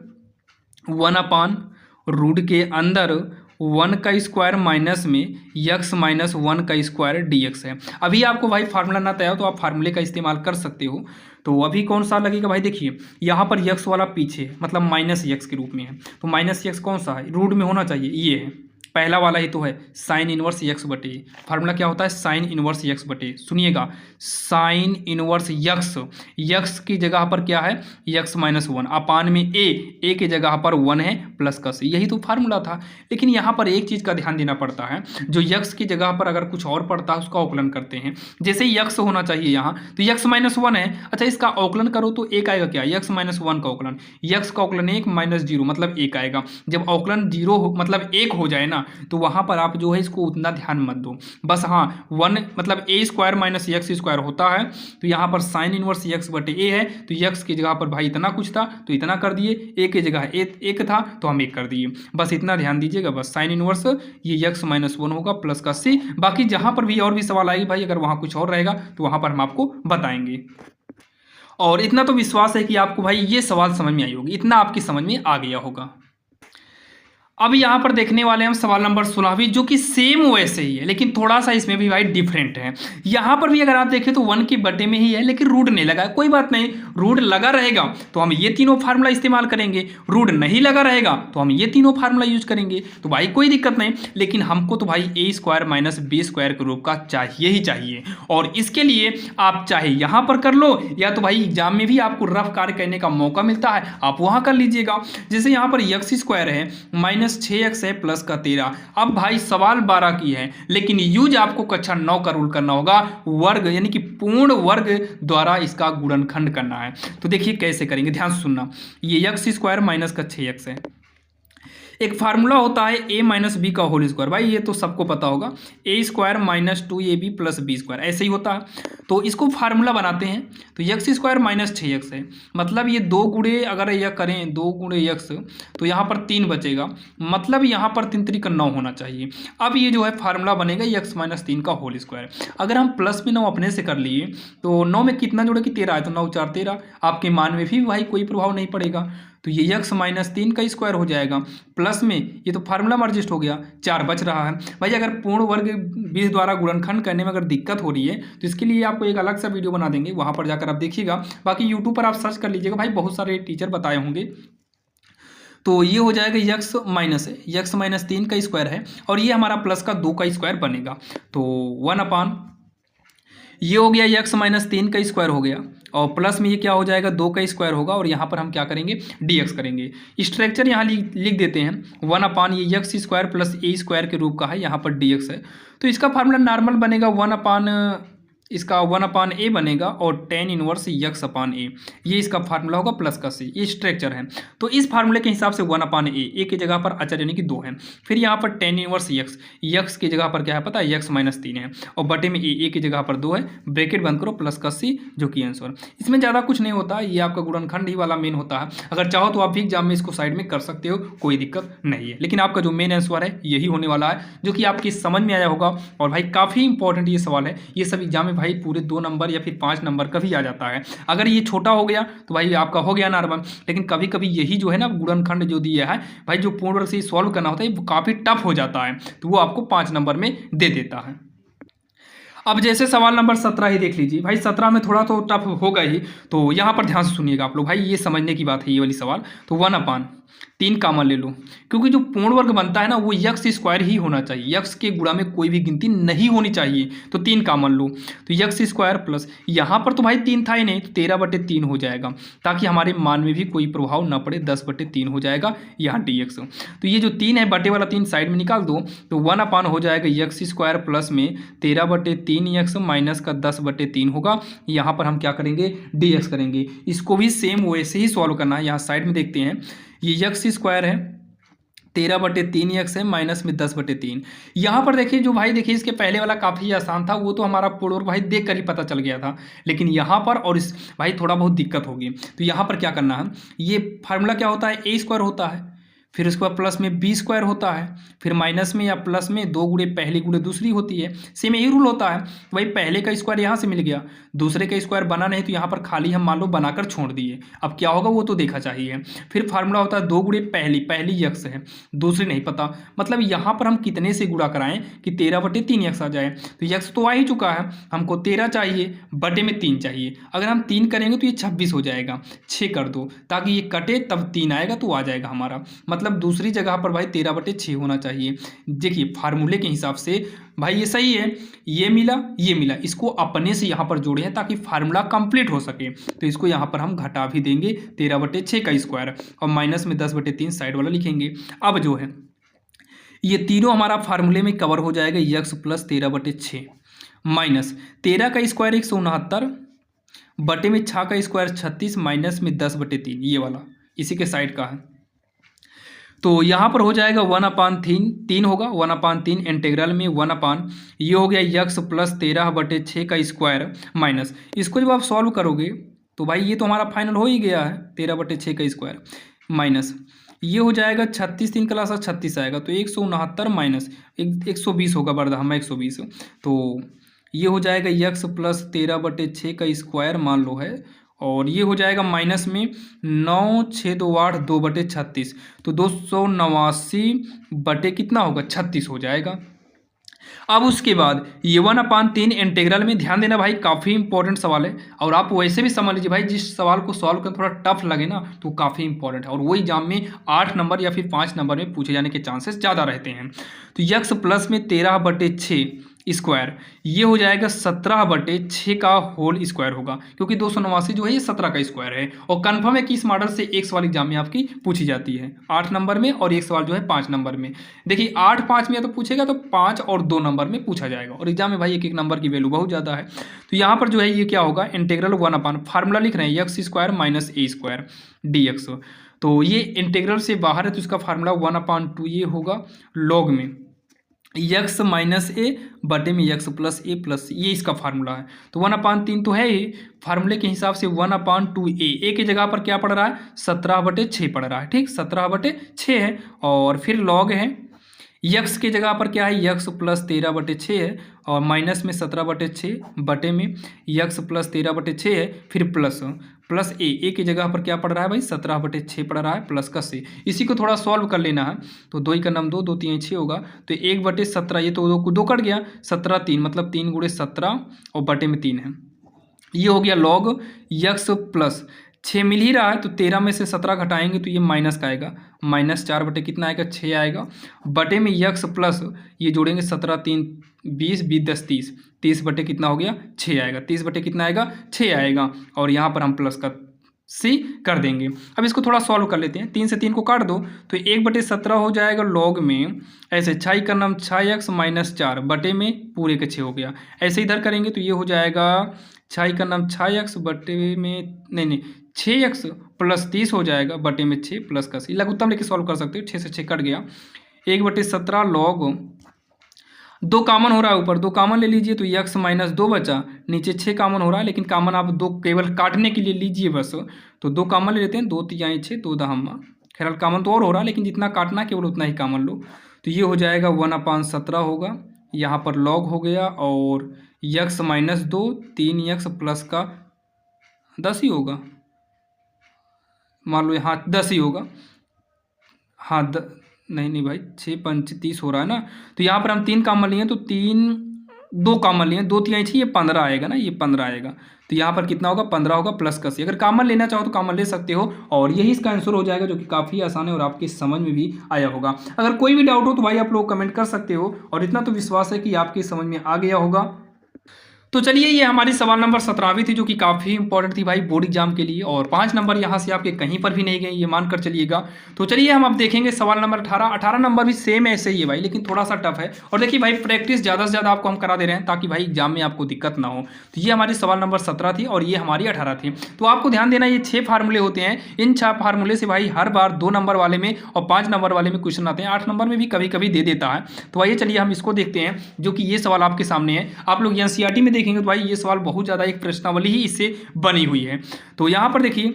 S1: 1/रूट के अंदर 1 का स्क्वायर माइनस में x माइनस 1 का स्क्वायर dx है। अभी आपको भाई फार्मूला ना तय हो तो आप फार्मूले का इस्तेमाल कर सकते हो। तो अभी कौन सा लगेगा भाई, देखिए यहाँ पर x वाला पीछे है मतलब माइनस x के रूप में है, तो माइनस x कौन सा है, रूट में होना चाहिए, ये है पहला वाला ही तो है, साइन इनवर्स x बटे। फार्मूला क्या होता है, साइन इनवर्स x बटे, सुनिएगा साइन इनवर्स x की जगह पर क्या है x माइनस 1 अपान में a की जगह पर 1 है प्लस का c, यही तो फार्मूला था। लेकिन यहाँ पर एक चीज़ का ध्यान देना पड़ता है, जो x की जगह पर अगर कुछ और पड़ता है उसका अवकलन करते हैं। जैसे x होना चाहिए यहाँ तो x माइनस 1 है, अच्छा इसका अवकलन करो तो एक आएगा क्या, x माइनस 1 का अवकलन, x का अवकलन 1 माइनस 0 मतलब 1 आएगा। जब अवकलन 0 मतलब 1 हो जाए ना तो वहाँ पर आप जो है इसको उतना ध्यान मत दो, बस हाँ 1 मतलब ए स्क्वायर माइनस एक्स स्क्वायर होता है, तो यहाँ पर साइन इनवर्स x बटे ए है, तो x की जगह पर भाई इतना कुछ था तो इतना कर दिए, ए की जगह एक था तो हम 1 कर दिए, बस इतना ध्यान दीजिएगा। बस साइन इनवर्स ये x माइनस 1 होगा प्लस का c। बाकी जहाँ पर भी और भी सवाल आएगी भाई, अगर वहाँ कुछ और रहेगा तो वहाँ पर हम आपको बताएंगे। और इतना तो विश्वास है कि आपको भाई ये सवाल समझ में आई होगी, इतना आपकी समझ में आ गया होगा। अब यहाँ पर देखने वाले हम सवाल नंबर 16 भी, जो कि सेम वैसे ही है लेकिन थोड़ा सा इसमें भी भाई डिफरेंट है। यहाँ पर भी अगर आप देखें तो 1 के बटे में ही है लेकिन रूट नहीं लगा है, कोई बात नहीं, रूट लगा रहेगा तो हम ये तीनों फार्मूला इस्तेमाल करेंगे, रूट नहीं लगा रहेगा तो हम ये तीनों फार्मूला यूज करेंगे, तो भाई कोई दिक्कत नहीं। लेकिन हमको तो भाई ए स्क्वायर माइनस बी स्क्वायर के रूप का चाहिए ही चाहिए, और इसके लिए आप चाहे यहाँ पर कर लो या तो भाई एग्जाम में भी आपको रफ कार्य करने का मौका मिलता है, आप वहाँ कर लीजिएगा। जैसे यहाँ पर एक्स स्क्वायर है माइनस 6x है प्लस का 13। अब भाई सवाल 12 की है लेकिन यूज आपको कक्षा 9 का रूल करना होगा, वर्ग यानी कि पूर्ण वर्ग द्वारा इसका गुणनखंड करना है। तो देखिए कैसे करेंगे, ध्यान से सुनना। ये एक्स स्क्वायर माइनस का 6x है, एक फार्मूला होता है a माइनस बी का होल स्क्वायर, भाई ये तो सबको पता होगा, A square minus 2ab plus B square, ऐसे ही होता है। तो इसको फार्मूला बनाते हैं तो एक्स स्क्वायर माइनस 6x है, मतलब ये 2 गुणे अगर यह करें 2 गुणे x तो यहाँ पर 3 बचेगा, मतलब यहाँ पर 3 3 का 9 होना चाहिए। अब ये जो है फार्मूला बनेगा x माइनस 3 का होल स्क्वायर। अगर हम प्लस में 9 अपने से कर लिए तो 9 में कितना जोड़े कि 13 है, तो 9 4 13, आपके मान में भी भाई कोई प्रभाव नहीं पड़ेगा। तो ये x माइनस 3 का स्क्वायर हो जाएगा, प्लस में ये तो फार्मूला में एडजस्ट हो गया, 4 बच रहा है। भाई अगर पूर्ण वर्ग 20 द्वारा गुणनखंड करने में अगर दिक्कत हो रही है तो इसके लिए आपको एक अलग सा वीडियो बना देंगे, वहाँ पर जाकर आप देखिएगा। बाकी यूट्यूब पर आप सर्च कर लीजिएगा, भाई बहुत सारे टीचर बताए होंगे। तो ये हो जाएगा x माइनस है, x माइनस 3 का स्क्वायर है और ये हमारा प्लस का 2 का स्क्वायर बनेगा, तो 1 अपान ये हो गया x माइनस 3 का स्क्वायर हो गया, और प्लस में ये क्या हो जाएगा 2 का स्क्वायर होगा, और यहाँ पर हम क्या करेंगे dx करेंगे। स्ट्रक्चर यहाँ लिख देते हैं 1 अपान ये x स्क्वायर प्लस ए स्क्वायर के रूप का है, यहाँ पर dx है। तो इसका फार्मूला नॉर्मल बनेगा 1 अपान इसका 1/a बनेगा और tan इनवर्स x/a, ये इसका फार्मूला होगा प्लस का c, ये स्ट्रक्चर है। तो इस फार्मूले के हिसाब से 1/a, a की जगह पर अचर यानी कि 2 है, फिर यहाँ पर tan इनवर्स x की जगह पर क्या है पता है, x - 3 है, और बटे में a की जगह पर 2 है, ब्रैकेट बंद करो प्लस का c, जो कि आंसर। इसमें ज़्यादा कुछ नहीं होता, ये आपका गुणनखंड ही वाला मेन होता है। अगर चाहो तो आप भी एग्जाम में इसको साइड में कर सकते हो, कोई दिक्कत नहीं है, लेकिन आपका जो मेन आंसर है यही होने वाला है, जो कि आपकी समझ में आया होगा। और भाई काफ़ी इंपॉर्टेंट ये सवाल है, ये सब एग्जाम में भाई पूरे 2 नंबर या फिर 5 नंबर का भी आ जाता है। अगर ये छोटा हो गया तो भाई आपका हो गया नॉर्मल, लेकिन कभी कभी यही जो है ना गुणनखंड जो दिया है भाई, जो पूर्ण वर्ग से सॉल्व करना होता है वो काफ़ी टफ हो जाता है, तो वो आपको 5 नंबर में दे देता है। अब जैसे सवाल नंबर 17 ही देख लीजिए भाई, 17 में थोड़ा तो टफ होगा ही, तो यहाँ पर ध्यान से सुनिएगा आप लोग भाई, ये समझने की बात है ये वाली सवाल। तो 1/3 कॉमन ले लो, क्योंकि जो पूर्ण वर्ग बनता है ना वो x² ही होना चाहिए, x के गुणा में कोई भी गिनती नहीं होनी चाहिए, तो 3 कॉमन लो, तो x² प्लस यहाँ पर तो भाई 3 था ही नहीं, तो 13/3 हो जाएगा, ताकि हमारे मान में भी कोई प्रभाव ना पड़े, 10/3 हो जाएगा यहाँ dx। तो ये जो 3 है बटे वाला 3 साइड में निकाल दो, तो 1 हो जाएगा x² प्लस में 13/3x माइनस का 10/3 होगा। यहाँ पर हम क्या करेंगे, dx करेंगे, इसको भी सेम वैसे ही सॉल्व करना है। यहाँ साइड में देखते हैं, ये x² है, 13/3x है, माइनस में 10/3। यहाँ पर देखिए जो भाई देखिए इसके पहले वाला काफ़ी आसान था, वो तो हमारा पूर्ण वर्ग भाई देख कर ही पता चल गया था, लेकिन यहाँ पर और इस भाई थोड़ा बहुत दिक्कत होगी। तो यहाँ पर क्या करना है, ये फार्मूला क्या होता है, a² होता है, फिर उसके बाद प्लस में b² होता है, फिर माइनस में या प्लस में 2 गुणे पहली गुणे दूसरी होती है, सेम यही रूल होता है। तो भाई पहले का स्क्वायर यहाँ से मिल गया, दूसरे का स्क्वायर बना नहीं, तो यहाँ पर खाली हम मान लो बनाकर छोड़ दिए, अब क्या होगा वो तो देखा चाहिए। फिर फार्मूला होता है 2 गुणे पहली x है, दूसरी नहीं पता, मतलब यहाँ पर हम कितने से गुणा कराएं कि 13/3x आ जाए, तो x तो आ ही चुका है, हमको 13 चाहिए, बटे में 3 चाहिए, अगर हम 3 करेंगे तो ये 26 हो जाएगा, 6 कर दो ताकि ये कटे तब 3 आएगा, तो आ जाएगा हमारा, मतलब दूसरी जगह पर भाई 13/6 होना चाहिए। देखिए फार्मूले के हिसाब से भाई ये सही है, ये मिला, इसको अपने से यहाँ पर जोड़े हैं ताकि फार्मूला कंप्लीट हो सके, तो इसको यहाँ पर हम घटा भी देंगे 13/6 का स्क्वायर, और माइनस में 10/3 साइड वाला लिखेंगे। अब जो है ये तीनों हमारा फार्मूले में कवर हो जाएगा, x प्लस 13/6 माइनस 13 का स्क्वायर 169 बटे में 6 का स्क्वायर 36 माइनस में 10/3, ये वाला इसी के साइड का है। तो यहाँ पर हो जाएगा 1/3 होगा, 1/3 इंटीग्रल में 1/, ये हो गया x प्लस 13/6 का स्क्वायर माइनस, इसको जब आप सॉल्व करोगे तो भाई ये तो हमारा फाइनल हो ही गया है, 13/6 का स्क्वायर माइनस ये हो जाएगा 36, 3 क्लास 36 आएगा, तो 169 माइनस 120 होगा, बरदा हमें 120, तो ये हो जाएगा x प्लस 13/6 का स्क्वायर मान लो है, और ये हो जाएगा माइनस में 9 6 2 8 2/36, तो 289 बटे कितना होगा 36 हो जाएगा। अब उसके बाद ये 1/3 इंटीग्रल में ध्यान देना भाई, काफ़ी इंपॉर्टेंट सवाल है, और आप वैसे भी समझ लीजिए भाई, जिस सवाल को सॉल्व करना थोड़ा टफ लगे ना तो काफ़ी इंपॉर्टेंट है, और वो एग्जाम में 8 नंबर या फिर 5 नंबर में पूछे जाने के चांसेस ज़्यादा रहते हैं। तो x प्लस में 13/6 स्क्वायर, ये हो जाएगा 17/6 का होल स्क्वायर होगा, क्योंकि 289 जो है ये 17 का स्क्वायर है, और कंफर्म है कि इस मॉडल से एक सवाल एग्जाम में आपकी पूछी जाती है 8 नंबर में, और एक सवाल जो है 5 नंबर में। देखिए 8 5 में तो पूछेगा, तो 5 और 2 नंबर में पूछा जाएगा, और एग्जाम में भाई एक नंबर की वैल्यू बहुत ज़्यादा है। तो यहाँ पर जो है ये क्या होगा, इंटीग्रल 1/, फार्मूला लिख रहे हैं x² माइनस a² dx, तो ये इंटीग्रल से बाहर है, तो इसका फार्मूला 1/2 ये होगा लॉग में x माइनस ए बटे में x प्लस ए प्लस, ये इसका फार्मूला है। तो 1/3 तो है ही, फार्मूले के हिसाब से 1/2a, ए की जगह पर क्या पड़ रहा है 17/6 पड़ रहा है, ठीक 17/6 है, और फिर लॉग है x की जगह पर क्या है x प्लस 13/6 है, और माइनस में 17/6 बटे में x प्लस 13/6 है, फिर प्लस ए की जगह पर क्या पड़ रहा है भाई 17/6 पड़ रहा है, प्लस का से, इसी को थोड़ा सॉल्व कर लेना है। तो 2 का नाम 2, 2 3 6 होगा, तो 1/17, ये तो 2 कट गया, 17 3 मतलब 3 गुणे 17 और बटे में 3 है, ये हो गया लॉग x प्लस 6 मिल ही रहा है, तो 13 में से 17 घटाएंगे तो ये माइनस का आएगा, -4 बटे कितना आएगा 6 आएगा, बटे में x प्लस ये जोड़ेंगे 17 3 20 20 10 30, 30 बटे कितना हो गया 6 आएगा, 30 बटे कितना आएगा 6 आएगा, और यहाँ पर हम प्लस का सी कर देंगे। अब इसको थोड़ा सॉल्व कर लेते हैं। 3 से 3 को काट दो तो 1/17 हो जाएगा लॉग में, ऐसे 6 का नाम 6x माइनस 4 बटे में पूरे के 6 हो गया। ऐसे इधर करेंगे तो ये हो जाएगा 6 का नाम 6x बटे में नहीं 6x प्लस 30 हो जाएगा बटे में 6 प्लस का सी। लघुत्तम लेके सॉल्व कर सकते हो। 6 से 6 कट गया। 1/17 लॉग 2 कॉमन हो रहा है, ऊपर 2 कॉमन ले लीजिए तो x माइनस 2 बचा, नीचे 6 कॉमन हो रहा है लेकिन कॉमन आप 2 केवल काटने के लिए लीजिए बस, तो 2 कॉमन ले लेते हैं। 2 तिहाई 6 2 दहम्मा, खैर कॉमन तो और हो रहा है लेकिन जितना काटना केवल उतना ही कॉमन लो। तो ये हो जाएगा 1/17 होगा, यहाँ पर लॉग हो गया और x माइनस 2 3x प्लस का 10 ही होगा, मान लो यहाँ 10 ही होगा। हाँ नहीं भाई 6 पंच 30 हो रहा है ना, तो यहाँ पर हम 3 कॉमन लिए तो 2 कॉमन लिए, 2 तिहाई 6 ये 15 आएगा ना, ये 15 आएगा। तो यहाँ पर कितना होगा 15 होगा प्लस का सी। अगर कॉमन लेना चाहो तो कॉमन ले सकते हो और यही इसका आंसर हो जाएगा, जो कि काफ़ी आसान है और आपकी समझ में भी आया होगा। अगर कोई भी डाउट हो तो भाई आप लोग कमेंट कर सकते हो और इतना तो विश्वास है कि आपकी समझ में आ गया होगा। तो चलिए ये हमारी सवाल नंबर 17वीं थी, जो कि काफ़ी इंपॉर्टेंट थी भाई बोर्ड एग्जाम के लिए, और 5 नंबर यहाँ से आपके कहीं पर भी नहीं गए, ये मानकर चलिएगा। तो चलिए हम अब देखेंगे सवाल नंबर 18 नंबर भी सेम ऐसे ही है भाई, लेकिन थोड़ा सा टफ है। और देखिए भाई प्रैक्टिस ज़्यादा से ज़्यादा आपको हम करा दे रहे हैं ताकि भाई एग्जाम में आपको दिक्कत ना हो। तो ये हमारी सवाल नंबर 17 थी और ये हमारी 18 थी। तो आपको ध्यान देना ये 6 फार्मूले होते हैं, इन 6 फार्मूले से भाई हर बार 2 नंबर वाले में और 5 नंबर वाले में क्वेश्चन आते हैं, 8 नंबर में भी कभी कभी दे देता है। तो आइए चलिए हम इसको देखते हैं, जो कि ये सवाल आपके सामने है। आप लोग एनसीईआरटी में देखेंगे तो भाई ये सवाल बहुत ज़्यादा एक प्रश्नावली ही इससे बनी हुई है। तो यहाँ पर देखिए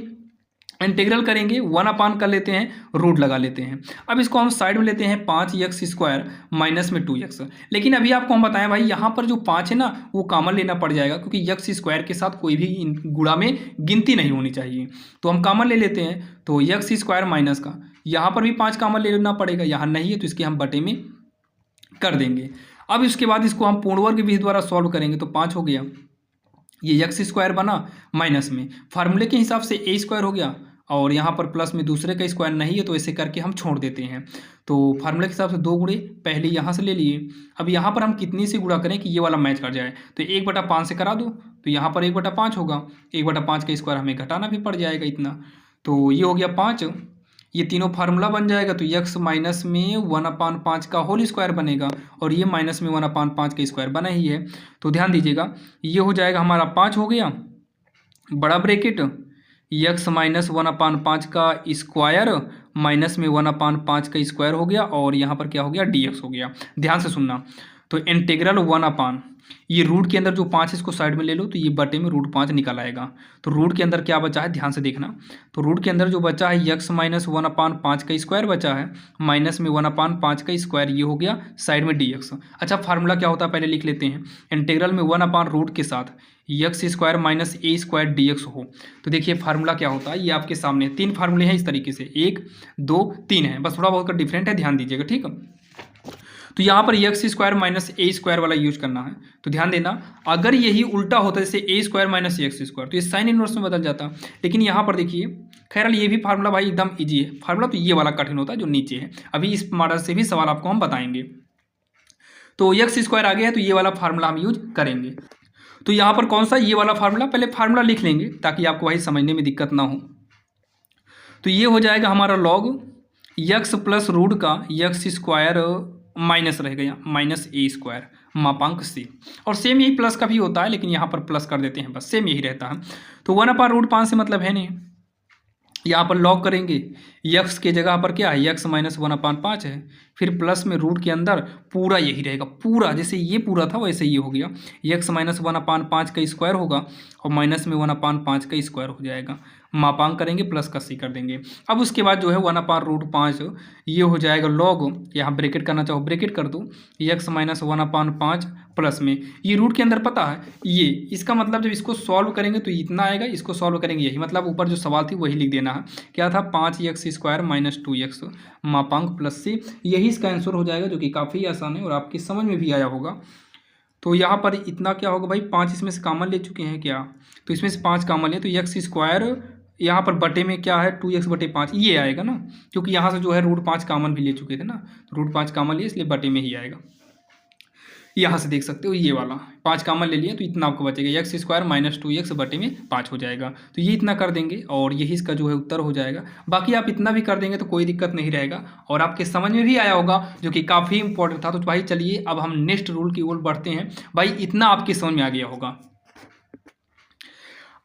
S1: इंटीग्रल करेंगे, 1 कर लेते हैं, रूट लगा लेते हैं। अब इसको हम साइड में लेते हैं 5x² माइनस में 2x। लेकिन अभी आपको हम बताएं भाई यहाँ पर जो 5 है ना वो कॉमन लेना पड़ जाएगा, क्योंकि x² के साथ कोई भी गुणा में गिनती नहीं होनी चाहिए। तो हम कॉमन ले लेते हैं, तो x² माइनस का यहाँ पर भी 5 कॉमन लेना पड़ेगा, यहाँ नहीं है तो इसके हम बटे में कर देंगे। अब इसके बाद इसको हम पूर्ण वर्ग विधि द्वारा सॉल्व करेंगे तो 5 हो गया, ये x² बना माइनस में फार्मूले के हिसाब से a² हो गया, और यहाँ पर प्लस में दूसरे का स्क्वायर नहीं है तो ऐसे करके हम छोड़ देते हैं। तो फार्मूले के हिसाब से 2 गुणे पहले यहाँ से ले लिए। अब यहाँ पर हम कितनी से गुणा करें कि ये वाला मैच कर जाए, तो 1/5 से करा दो तो यहाँ पर 1/5 होगा, 1/5 का स्क्वायर हमें घटाना भी पड़ जाएगा इतना, तो ये हो गया 5। ये तीनों फार्मूला बन जाएगा तो x माइनस में 1/5 का होल स्क्वायर बनेगा, और ये माइनस में 1/5 का स्क्वायर बना ही है। तो ध्यान दीजिएगा ये हो जाएगा हमारा 5 हो गया, बड़ा ब्रैकेट x माइनस 1/5 का स्क्वायर माइनस में 1/5 का स्क्वायर हो गया, और यहाँ पर क्या हो गया dx हो गया। ध्यान से सुनना, तो इंटीग्रल 1/, ये रूट के अंदर जो 5 इसको साइड में ले लो तो ये बटे में √5 निकल आएगा। तो रूट के अंदर क्या बचा है ध्यान से देखना, तो रूट के अंदर जो बचा है x माइनस 1/5 का स्क्वायर बचा है, माइनस में 1/5 का स्क्वायर, ये हो गया साइड में dx। अच्छा फार्मूला क्या होता है पहले लिख लेते हैं, इंटीग्रल में 1/रूट के साथ x² माइनस a² dx हो। तो देखिए फार्मूला क्या होता है, ये आपके सामने 3 फार्मूले हैं इस तरीके से, 1 2 3 है, बस थोड़ा बहुत का डिफरेंट है, ध्यान दीजिएगा ठीक है। तो यहाँ पर x² माइनस a² वाला यूज करना है। तो ध्यान देना अगर यही उल्टा होता जैसे a² माइनस x² तो ये साइन इनवर्स में बदल जाता, लेकिन यहाँ पर देखिए खैर ये भी फार्मूला भाई एकदम इजी है फार्मूला, तो ये वाला कठिन होता है जो नीचे है। अभी इस मॉडल से भी सवाल आपको हम बताएंगे। तो x² आ गया है तो ये वाला फार्मूला हम यूज करेंगे। तो यहाँ पर कौन सा ये वाला फार्मूला, पहले फार्मूला लिख लेंगे ताकि आपको भाई समझने में दिक्कत ना हो। तो ये हो जाएगा हमारा लॉग x प्लस रूट का x² माइनस रह गया माइनस a² मापांक c, और सेम यही प्लस का भी होता है लेकिन यहाँ पर प्लस कर देते हैं, बस सेम यही रहता है। तो 1/√5 से मतलब है नहीं, यहाँ पर लॉग करेंगे x के जगह पर क्या है x माइनस 1/5 है, फिर प्लस में रूट के अंदर पूरा यही रहेगा, पूरा जैसे ये पूरा था वैसे ये हो गया, x माइनस 1/5 का स्क्वायर होगा और माइनस में 1/5 का स्क्वायर हो जाएगा, मापांक करेंगे प्लस का c कर देंगे। अब उसके बाद जो है 1/√5 ये हो जाएगा लॉग, यहाँ ब्रैकेट करना चाहो ब्रैकेट कर दो, x माइनस 1/5 प्लस में ये रूट के अंदर पता है ये, इसका मतलब जब इसको सॉल्व करेंगे तो इतना आएगा, इसको सॉल्व करेंगे यही, मतलब ऊपर जो सवाल थी वही लिख देना है, क्या था 5x² माइनस 2x मापांक प्लस c, यही इसका आंसर हो जाएगा, जो कि काफ़ी आसान है और आपकी समझ में भी आया होगा। तो यहाँ पर इतना क्या होगा भाई 5 इसमें से कॉमन ले चुके हैं क्या, तो इसमें से 5 कॉमन ले तो x² यहाँ पर बटे में क्या है 2x/5 ये आएगा ना, क्योंकि यहाँ से जो है √5 कॉमन भी ले चुके थे ना, तो √5 कॉमन लिए इसलिए बटे में ही आएगा। यहाँ से देख सकते हो ये वाला 5 कॉमन ले लिया तो इतना आपको बचेगा एक्स स्क्वायर माइनस 2x बटे में 5 हो जाएगा। तो ये इतना कर देंगे और यही इसका जो है उत्तर हो जाएगा। बाकी आप इतना भी कर देंगे तो कोई दिक्कत नहीं रहेगा और आपके समझ में भी आया होगा, जो कि काफ़ी इंपॉर्टेंट था। तो भाई चलिए अब हम नेक्स्ट रूल की ओर बढ़ते हैं। भाई इतना आपकी समझ में आ गया होगा।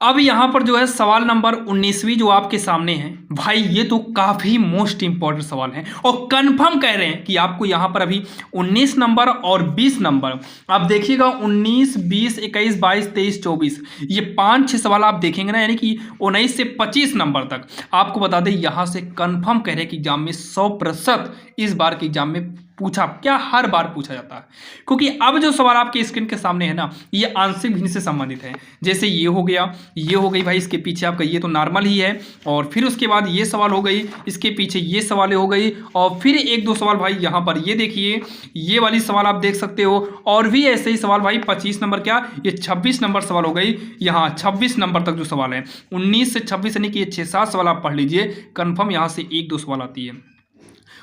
S1: अब यहाँ पर जो है सवाल नंबर 19वीं जो आपके सामने है, भाई ये तो काफ़ी मोस्ट इंपॉर्टेंट सवाल है और कंफर्म कह रहे हैं कि आपको यहाँ पर अभी 19 नंबर और 20 नंबर, आप देखिएगा 19, 20, 21, 22, 23, 24, ये 5-6 सवाल आप देखेंगे ना, यानी कि 19 से 25 नंबर तक आपको बता दें यहाँ से कंफर्म कह रहे हैं कि एग्जाम में 100% इस बार के एग्जाम में पूछा, क्या हर बार पूछा जाता है। क्योंकि अब जो सवाल आपके स्क्रीन के सामने है ना, ये आंशिक भिन्न से संबंधित है। जैसे ये हो गया, ये हो गई भाई, इसके पीछे आपका ये तो नॉर्मल ही है, और फिर उसके बाद ये सवाल हो गई, इसके पीछे ये सवाल हो गई, और फिर 1-2 सवाल भाई यहाँ पर ये देखिए, ये वाली सवाल आप देख सकते हो, और भी ऐसे ही सवाल भाई 25 नंबर क्या, ये 26 नंबर सवाल हो गई। यहाँ 26 नंबर तक जो सवाल है 19 से 26 यानी कि ये 6-7 सवाल आप पढ़ लीजिए, कन्फर्म यहाँ से 1-2 सवाल आती है।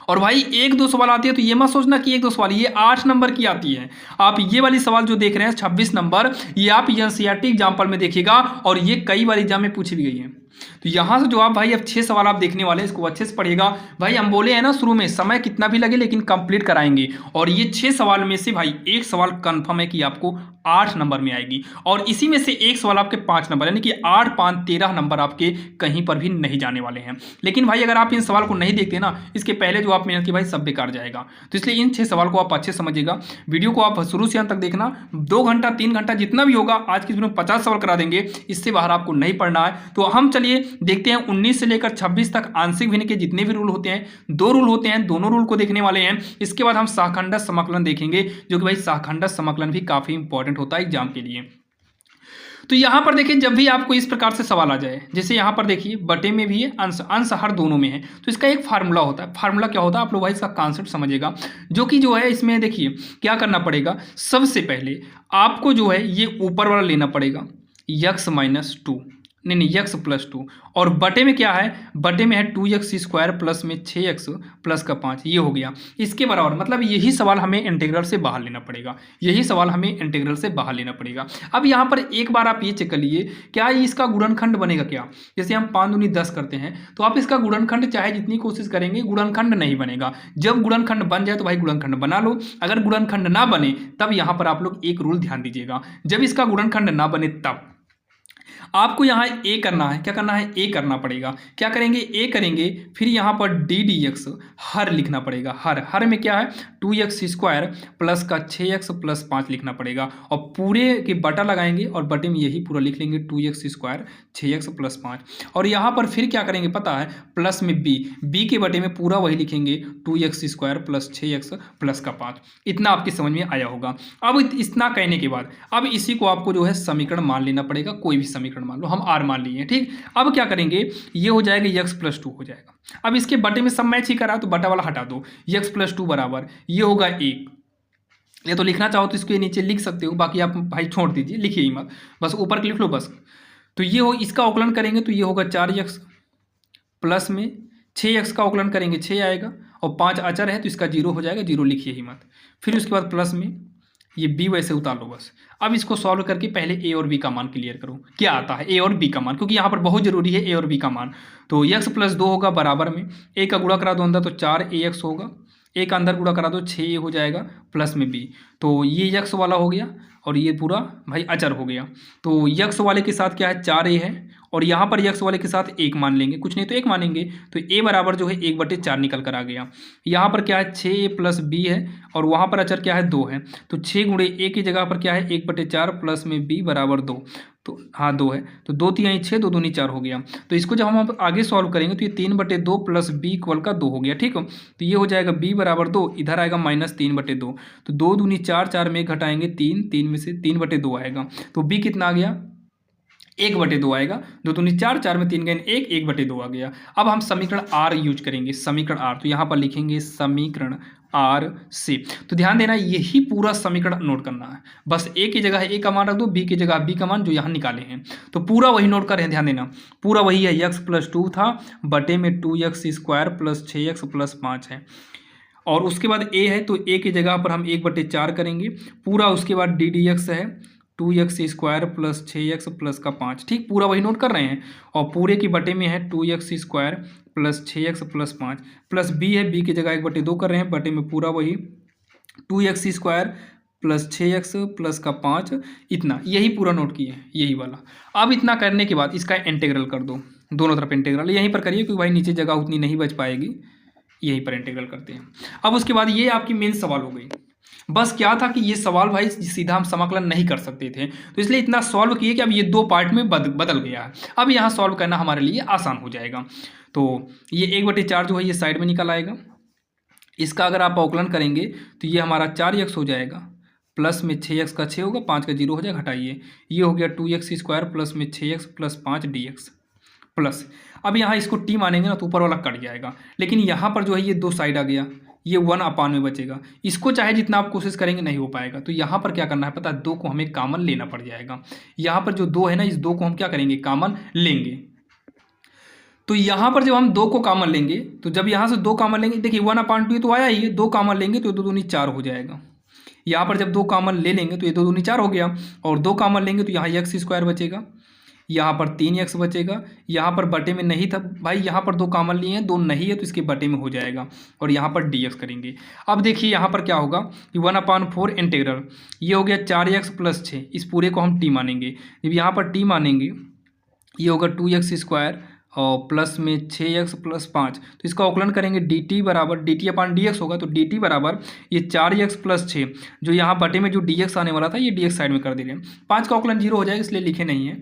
S1: और भाई 1-2 सवाल आती है तो ये मत सोचना कि 1-2 सवाल, ये 8 नंबर की आती है। आप ये वाली सवाल जो देख रहे हैं 26 नंबर, ये आप एनसीईआरटी एग्जाम्पल में देखिएगा और ये कई बार एग्जाम में पूछी भी गई है। तो यहाँ से जो आप भाई अब 6 सवाल आप देखने वाले हैं, इसको अच्छे से पढ़िएगा। भाई हम बोले हैं ना शुरू में, समय कितना भी लगे लेकिन कंप्लीट कराएंगे, और ये 6 सवाल में से भाई एक सवाल कंफर्म है कि आपको 8 नंबर में आएगी, और इसी में से एक सवाल आपके 5 नंबर, यानी कि 8, 5, 13 नंबर आपके कहीं पर भी नहीं जाने वाले हैं। लेकिन भाई अगर आप इन सवाल को नहीं देखते ना, इसके पहले जो आप मेहनत की भाई सब बेकार जाएगा। तो इसलिए इन 6 सवाल को आप अच्छे समझिएगा। वीडियो को आप शुरू से अंत तक देखना, 2 घंटा 3 घंटा जितना भी होगा, आज की वीडियो में 50 सवाल करा देंगे, इससे बाहर आपको नहीं पढ़ना है। तो हम चलिए देखते हैं 19 से लेकर 26 तक आंशिक भिन्न के जितने भी रूल होते हैं, 2 रूल होते हैं, दोनों रूल को देखने वाले हैं। इसके बाद हम सहखंडक समाकलन देखेंगे, जो कि भाई सहखंडक समाकलन भी काफी इंपॉर्टेंट होता है एग्जाम के लिए। तो यहां पर देखिए, जब भी आपको इस प्रकार से सवाल आ जाए, जैसे यहां पर देखिए बटे में भी है, अंश अंश हर दोनों में है, तो इसका एक फार्मूला होता है। फार्मूला क्या होता है, आप लोग भाई इसका कॉन्सेप्ट समझिएगा, जो कि जो है इसमें देखिए क्या करना पड़ेगा। सबसे पहले आपको जो है ये ऊपर वाला लेना पड़ेगा, x-2, नहीं x+2, और बटे में क्या है, बटे में है 2x² प्लस में 6x प्लस का 5, ये हो गया इसके बराबर। मतलब यही सवाल हमें इंटीग्रल से बाहर लेना पड़ेगा, यही सवाल हमें इंटीग्रल से बाहर लेना पड़ेगा। अब यहाँ पर एक बार आप ये चेक कर लीजिए, क्या इसका गुणनखंड बनेगा क्या। जैसे हम 5 दूनी 10 करते हैं, तो आप इसका गुणनखंड चाहे जितनी कोशिश करेंगे, गुणनखंड नहीं बनेगा। जब गुणनखंड बन जाए तो भाई गुणनखंड बना लो, अगर गुणनखंड ना बने तब यहाँ पर आप लोग एक रूल ध्यान दीजिएगा, जब इसका गुणनखंड ना बने तब आपको यहाँ ए करना है। क्या करना है, ए करना पड़ेगा। क्या करेंगे, ए करेंगे, फिर यहाँ पर डी डी एक्स हर लिखना पड़ेगा। हर में क्या है 2x² प्लस का 6x प्लस 5 लिखना पड़ेगा, और पूरे के बटा लगाएंगे और बटे में यही पूरा लिख लेंगे 2x² 6x प्लस 5। और यहाँ पर फिर क्या करेंगे पता है, प्लस में b के बटे में पूरा वही लिखेंगे 2x² प्लस 6x प्लस का 5। इतना आपकी समझ में आया होगा। अब इतना कहने के बाद अब इसी को आपको जो है समीकरण मान लेना पड़ेगा, कोई भी समीकरण मान लो, हम r मान लिए हैं, ठीक। अब क्या करेंगे, ये हो जाएगा x+2 हो जाएगा। अब इसके बटे में सब मैच ही करा तो बटा वाला हटा दो, x+2 बराबर ये होगा 1। ये तो लिखना चाहो तो इसके नीचे लिख सकते हो, बाकी आप भाई छोड़ दीजिए, लिखिए ही मत, बस ऊपर लिख लो बस। तो ये हो, इसका अवकलन करेंगे तो ये होगा 4x प्लस में 6x का अवकलन करेंगे 6 आएगा, और 5 अचर है तो इसका 0 हो जाएगा, 0 लिखिए ही मत। फिर उसके बाद प्लस में ये b वैसे उतार लो बस। अब इसको सॉल्व करके पहले a और b का मान क्लियर करो, क्या आता है a और b का मान, क्योंकि यहाँ पर बहुत जरूरी है a और b का मान। तो x+2 होगा बराबर में a का गुणा करा दो अंदर तो 4ax होगा, a का अंदर गुणा करा दो 6a हो जाएगा, प्लस में b, तो ये x वाला हो गया और ये पूरा भाई अचर हो गया। तो x वाले के साथ क्या है 4a है, और यहाँ पर x वाले के साथ 1 मान लेंगे, कुछ नहीं तो 1 मानेंगे, तो a बराबर जो है 1/4 निकल कर आ गया। यहाँ पर क्या है 6a प्लस b है, और वहाँ पर अचर क्या है 2 है, तो 6 गुणे a की जगह पर क्या है 1/4 प्लस में b बराबर 2, तो हाँ 2 है, तो 2 3 6, 2 दूनी 4 हो गया। तो इसको जब हम आगे सॉल्व करेंगे तो ये 3/2 प्लस b इक्वल का 2 हो गया, ठीक है। तो ये हो जाएगा b बराबर 2, इधर आएगा -3/2, तो 2 दूनी 4, 4 में घटाएंगे 3, 3 में से 3/2 आएगा, तो b कितना आ गया 1/2 आएगा, 2 दूनी 4, 4 में 3 गए 1, 1/2 आ गया। अब हम समीकरण r यूज करेंगे, समीकरण r, तो यहाँ पर लिखेंगे समीकरण r से। तो ध्यान देना, यही पूरा समीकरण नोट करना है, बस a की जगह a का मान रख दो, b की जगह b का मान जो यहाँ निकाले हैं, तो पूरा वही नोट करें। ध्यान देना, पूरा वही है, x+2 था, बटे में 2x² प्लस 6x प्लस 5 है। और उसके बाद ए है तो ए की जगह पर हम 1/4 करेंगे पूरा। उसके बाद डी डी एक्स है 2x² प्लस 6x प्लस का 5, ठीक पूरा वही नोट कर रहे हैं। और पूरे की बटे में है 2x² plus 6x plus 5 plus B है, बी की जगह 1/2 कर रहे हैं, बटे में पूरा वही 2x² प्लस 6x प्लस का 5, इतना यही पूरा नोट किए हैं यही वाला। अब इतना करने के बाद इसका इंटीग्रल कर दो, दोनों तरफ इंटीग्रल यहीं पर करिए क्योंकि भाई नीचे जगह उतनी नहीं बच पाएगी, यहीं पर इंटीग्रल करते हैं। अब उसके बाद ये आपकी मेन सवाल हो गई। बस क्या था कि ये सवाल भाई सीधा हम समाकलन नहीं कर सकते थे, तो इसलिए इतना सॉल्व किए कि अब ये 2 पार्ट में बदल गया है। अब यहाँ सॉल्व करना हमारे लिए आसान हो जाएगा। तो ये 1/4 जो है ये साइड में निकल आएगा। इसका अगर आप अवकलन करेंगे तो ये हमारा 4x हो जाएगा, प्लस में 6x का 6 होगा, 5 का 0 हो जाएगा, हटाइए, ये हो गया 2x² प्लस में 6x प्लस 5 dx प्लस। अब यहाँ इसको टी मानेंगे ना तो ऊपर वाला कट जाएगा, लेकिन यहाँ पर जो है ये 2 साइड आ गया, ये 1/, में बचेगा। इसको चाहे जितना आप कोशिश करेंगे नहीं हो पाएगा, तो यहाँ पर क्या करना है पता है, 2 को हमें कॉमन लेना पड़ जाएगा। यहाँ पर जो 2 है ना, इस 2 को हम क्या करेंगे, कॉमन लेंगे। तो यहाँ पर जब हम 2 को कॉमन लेंगे तो जब यहाँ से 2 कॉमन लेंगे, देखिए 1/2 तो आया ही, 2 कॉमन लेंगे तो 2 दूनी 4 हो जाएगा। यहाँ पर जब 2 कॉमन ले लेंगे तो ये 2 दूनी 4 हो गया, और 2 कॉमन लेंगे तो यहाँ x² बचेगा, यहाँ पर 3x बचेगा, यहाँ पर बटे में नहीं था भाई, यहाँ पर 2 कॉमन लिए हैं, 2 नहीं है तो इसके बटे में हो जाएगा, और यहाँ पर dx करेंगे। अब देखिए यहाँ पर क्या होगा कि 1/4 इंटीग्रल, ये हो गया 4x प्लस 6, इस पूरे को हम t मानेंगे। जब यहाँ पर t मानेंगे ये होगा 2x² और प्लस में 6x प्लस 5, तो इसका अवकलन करेंगे dt बराबर dt/dx होगा, तो dt बराबर ये 4x प्लस 6, जो यहाँ बटे में जो dx आने वाला था ये dx साइड में कर दे रहे हैं। 5 का अवकलन 0 हो जाएगा इसलिए लिखे नहीं है,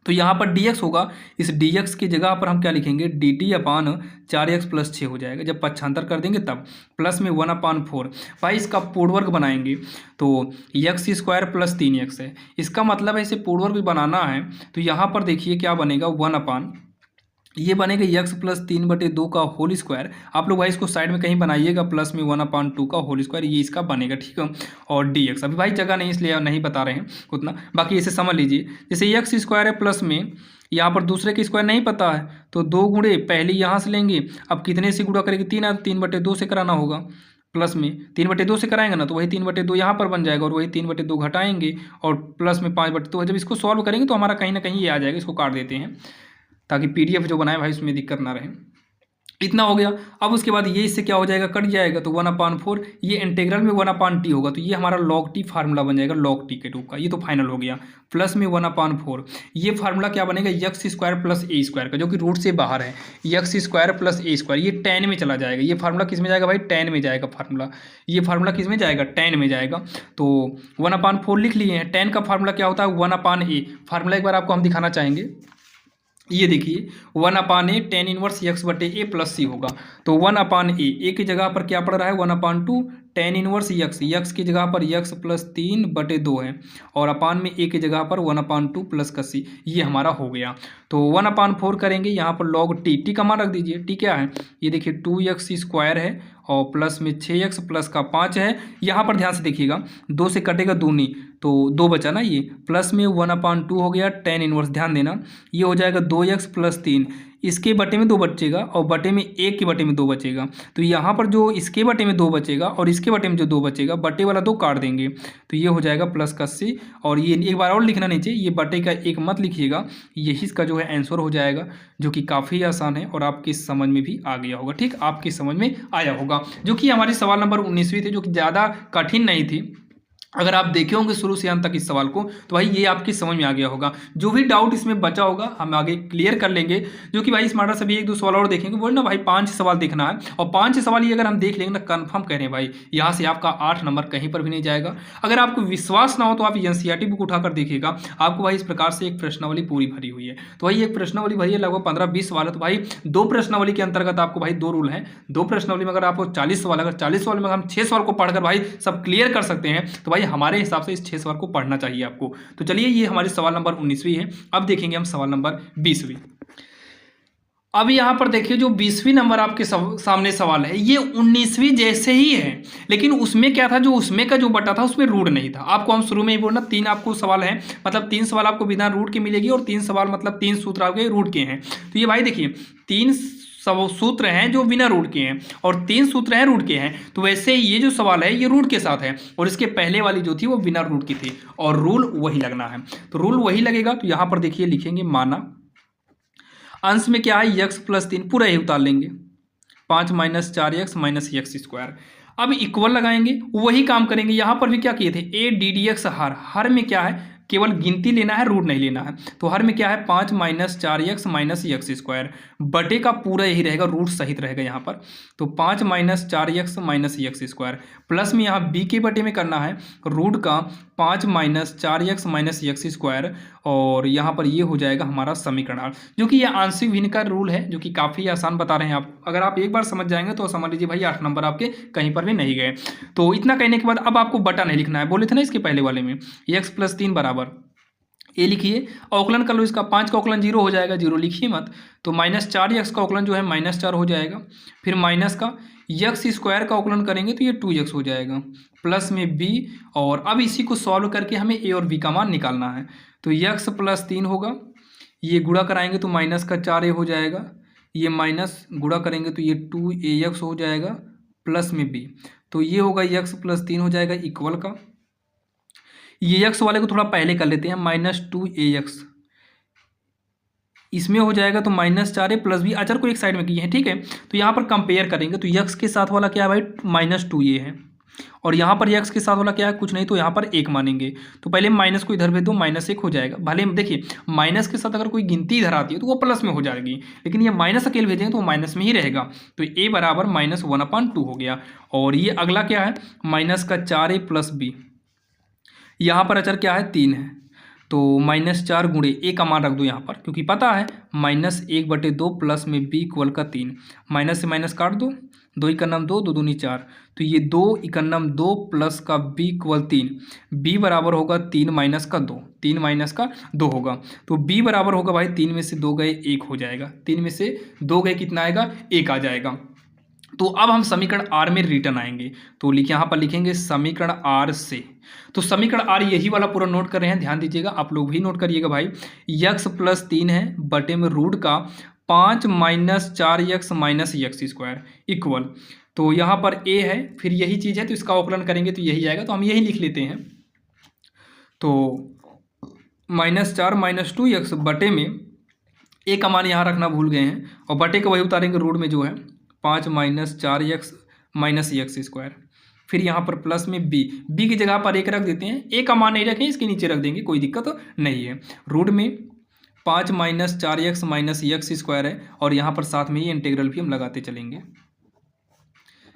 S1: तो यहाँ पर dx होगा, इस dx की जगह पर हम क्या लिखेंगे, dt/4x प्लस 6 हो जाएगा। जब पक्षांतर कर देंगे तब प्लस में 1/4, भाई इसका पूर्णवर्ग बनाएंगे तो x² प्लस 3x है, इसका मतलब है इसे पूर्णवर्ग बनाना है तो यहाँ पर देखिए क्या बनेगा, 1/, ये बनेगा x प्लस 3/2 का होल स्क्वायर। आप लोग भाई इसको साइड में कहीं बनाइएगा, प्लस में 1/2 का होल स्क्वायर, ये इसका बनेगा, ठीक है। और dx अभी भाई जगह नहीं इसलिए नहीं बता रहे हैं उतना, बाकी इसे समझ लीजिए। जैसे x² है प्लस में यहाँ पर दूसरे के स्क्वायर नहीं पता है तो 2 गुणे पहले यहाँ से लेंगे, अब कितने से गुणा करेंगे, 3 है तो 3/2 से कराना होगा, प्लस में 3/2 से कराएंगे ना तो वही 3/2 यहाँ पर बन जाएगा, और वही 3/2 घटाएंगे और प्लस में 5/2। जब इसको सॉल्व करेंगे तो हमारा कहीं ना कहीं ये आ जाएगा, इसको काट देते हैं ताकि पीडीएफ जो बनाए भाई उसमें दिक्कत ना रहे। इतना हो गया। अब उसके बाद ये इससे क्या हो जाएगा, कट जाएगा, तो 1/4 ये इंटीग्रल में 1/t होगा, तो ये हमारा log t फार्मूला बन जाएगा, log t के रूप का, ये तो फाइनल हो गया। प्लस में 1/4 ये फार्मूला क्या बनेगा, x² प्लस a² का, जो कि रूट से बाहर है, x² प्लस a², ये tan में चला जाएगा। ये फार्मूला किस में जाएगा भाई, tan में जाएगा फार्मूला, ये फार्मूला किस में जाएगा, tan में जाएगा। तो 1/4 लिख लिए हैं। tan का फार्मूला क्या होता है, 1/a। फार्मूला एक बार आपको हम दिखाना चाहेंगे, ये देखिए 1/a tan inverse x/a plus c होगा, तो 1/a की जगह पर क्या पड़ रहा है, 1/2 tan इनवर्स x की जगह पर x प्लस 3/2 है, और अपान में a की जगह पर 1/2 प्लस का c, ये हमारा हो गया। तो 1/4 करेंगे, यहाँ पर log t का मान रख दीजिए, t क्या है, ये देखिए 2x² है और प्लस में 6x प्लस का 5 है। यहाँ पर ध्यान से देखिएगा, 2 से कटेगा दूनी तो 2 बचा ना, ये प्लस में 1/2 हो गया tan इनवर्स, ध्यान देना ये हो जाएगा 2x प्लस 3, इसके बटे में 2 बचेगा और बटे में 1 के बटे में 2 बचेगा, तो यहाँ पर जो इसके बटे में 2 बचेगा और इसके बटे में जो 2 बचेगा, बटे वाला 2 काट देंगे तो ये हो जाएगा प्लस का c। और ये एक बार और लिखना नहीं चाहिए, ये बटे का 1 मत लिखिएगा, यही इसका जो है आंसर हो जाएगा, जो कि काफ़ी आसान है और आपकी समझ में भी आ गया होगा, ठीक, आपकी समझ में आया होगा। जो कि हमारी सवाल नंबर 19वीं थी, जो कि ज़्यादा कठिन नहीं थी। अगर आप देखे होंगे शुरू से अंत तक इस सवाल को तो भाई ये आपकी समझ में आ गया होगा। जो भी डाउट इसमें बचा होगा हम आगे क्लियर कर लेंगे, जो कि भाई स्मार्टर से भी 1-2 सवाल और देखेंगे, बोल ना भाई 5 सवाल देखना है, और 5 सवाल ये अगर हम देख लेंगे ना, कंफर्म कह रहे हैं भाई यहाँ से आपका 8 नंबर कहीं पर भी नहीं जाएगा। अगर आपको विश्वास ना हो तो आप एनसीईआरटी बुक उठाकर देखिएगा, आपको भाई इस प्रकार से एक प्रश्नावली पूरी भरी हुई है। तो भाई एक प्रश्नावली भरी है लगभग 15-20 सवाल है, तो भाई 2 प्रश्नावली के अंतर्गत आपको भाई 2 रूल है, 2 प्रश्नावली में अगर आपको 40 सवाल, अगर 40 सवाल में हम 6 सवाल को पढ़कर भाई सब क्लियर कर सकते हैं, तो भाई हमारे हिसाब से 6 सवाल को पढ़ना चाहिए आपको। तो चलिए ये हमारी सवाल नंबर 19वीं है। अब देखेंगे हम सवाल नंबर 20वीं। अब यहाँ पर देखिए जो 20वीं नंबर आपके सामने सवाल है, ये 19वीं जैसे ही है, लेकिन उसमें क्या था, जो उसमें का जो बटा था उसमें रूट नहीं था। आपको हम शुरू में ही बोलना 3 आपको सवाल है, मतलब 3 सवाल आपको बिना रूट के मिलेगी, और 3 सवाल मतलब 3 सूत्र आपके रूट के हैं। तो ये भाई देखिए 3 सब सूत्र हैं जो बिना रूट के हैं और 3 सूत्र हैं रूट के हैं। तो वैसे ये जो सवाल है ये रूट के साथ है और इसके पहले वाली जो थी वो बिना रूट की थी और रूल वही लगना है। तो रूल वही लगेगा। तो यहाँ पर देखिए लिखेंगे माना अंश में क्या है x प्लस 3 पूरा ही उतार लेंगे 5 minus 4x minus x square. अब इक्वल लगाएंगे वही काम करेंगे। यहाँ पर भी क्या किए थे ए डी डी एक्स हर में क्या है केवल गिनती लेना है रूट नहीं लेना है। तो हर में क्या है 5 minus 4x minus x square बटे का पूरा यही रहेगा रूट सहित रहेगा यहाँ पर। तो 5 minus 4x minus x square plus में यहाँ b के बटे में करना है रूट का 5 minus 4x minus x square और यहाँ पर ये हो जाएगा हमारा समीकरण 8 जो कि ये आंशिक भिन्न का रूल है जो कि काफ़ी आसान बता रहे हैं आप। अगर आप एक बार समझ जाएंगे तो समझ लीजिए भाई 8 नंबर आपके कहीं पर भी नहीं गए। तो इतना कहने के बाद अब आपको बटा नहीं लिखना है, बोले थे ना इसके पहले वाले में x प्लस 3 बराबर ए लिखिए अवकलन कर लो इसका 5 का अवकलन 0 हो जाएगा 0 लिखिए मत। तो माइनस 4x का अवकलन जो है माइनस 4 हो जाएगा फिर माइनस का एक्स स्क्वायर का अवकलन करेंगे तो ये 2x हो जाएगा प्लस में b और अब इसी को सॉल्व करके हमें a और b का मान निकालना है। तो x प्लस 3 होगा ये गुणा कराएंगे तो माइनस का 4a हो जाएगा ये माइनस गुणा करेंगे तो ये 2ax हो जाएगा प्लस में b। तो ये होगा x प्लस 3 हो जाएगा इक्वल का ये x वाले को थोड़ा पहले कर लेते हैं माइनस 2ax इसमें हो जाएगा तो माइनस 4a प्लस b अचर को एक साइड में किए हैं ठीक है। तो यहाँ पर कंपेयर करेंगे तो x के साथ वाला क्या है भाई माइनस 2a है और यहाँ पर x के साथ वाला क्या है कुछ नहीं तो यहाँ पर 1 मानेंगे। तो पहले माइनस को इधर भेज दो माइनस 1 हो जाएगा। भले देखिए माइनस के साथ अगर कोई गिनती इधर आती है तो वो प्लस में हो जाएगी लेकिन ये माइनस अकेले भेजेंगे तो वो माइनस में ही रहेगा। तो a बराबर माइनस 1/2 हो गया और ये अगला क्या है माइनस का 4a प्लस b यहाँ पर अचर क्या है 3 है तो माइनस 4 गुणे ए का मान रख दो यहाँ पर क्योंकि पता है माइनस 1/2 प्लस में b इक्वल का 3 माइनस से माइनस काट दो 2 इकन्नम 2 2 दूनी 4 तो ये 2 इकन्नम 2 प्लस का b इक्वल 3 b बराबर होगा 3 माइनस का 2 3 माइनस का 2 होगा। तो b बराबर होगा भाई 3 में से 2 गए 1 हो जाएगा 3 में से 2 गए कितना आएगा 1 आ जाएगा। तो अब हम समीकरण आर में रिटर्न आएंगे तो यहाँ पर लिखेंगे समीकरण आर से। तो समीकरण आर यही वाला पूरा नोट कर रहे हैं ध्यान दीजिएगा आप लोग भी नोट करिएगा भाई x प्लस 3 है बटे में रूट का 5 minus 4x minus x square equal. तो यहाँ पर a है फिर यही चीज़ है तो इसका अवकलन करेंगे तो यही आएगा तो हम यही लिख लेते हैं। तो माइनस 4 माइनस 2x बटे में a का मान यहाँ रखना भूल गए हैं और बटे का वही उतारेंगे रूट में जो है 5 minus 4x minus x square फिर यहाँ पर प्लस में b की जगह पर 1 रख देते हैं a का मान नहीं रखें इसके नीचे रख देंगे कोई दिक्कत नहीं है। रूट में 5 minus 4x minus x square है और यहाँ पर साथ में ही इंटीग्रल भी हम लगाते चलेंगे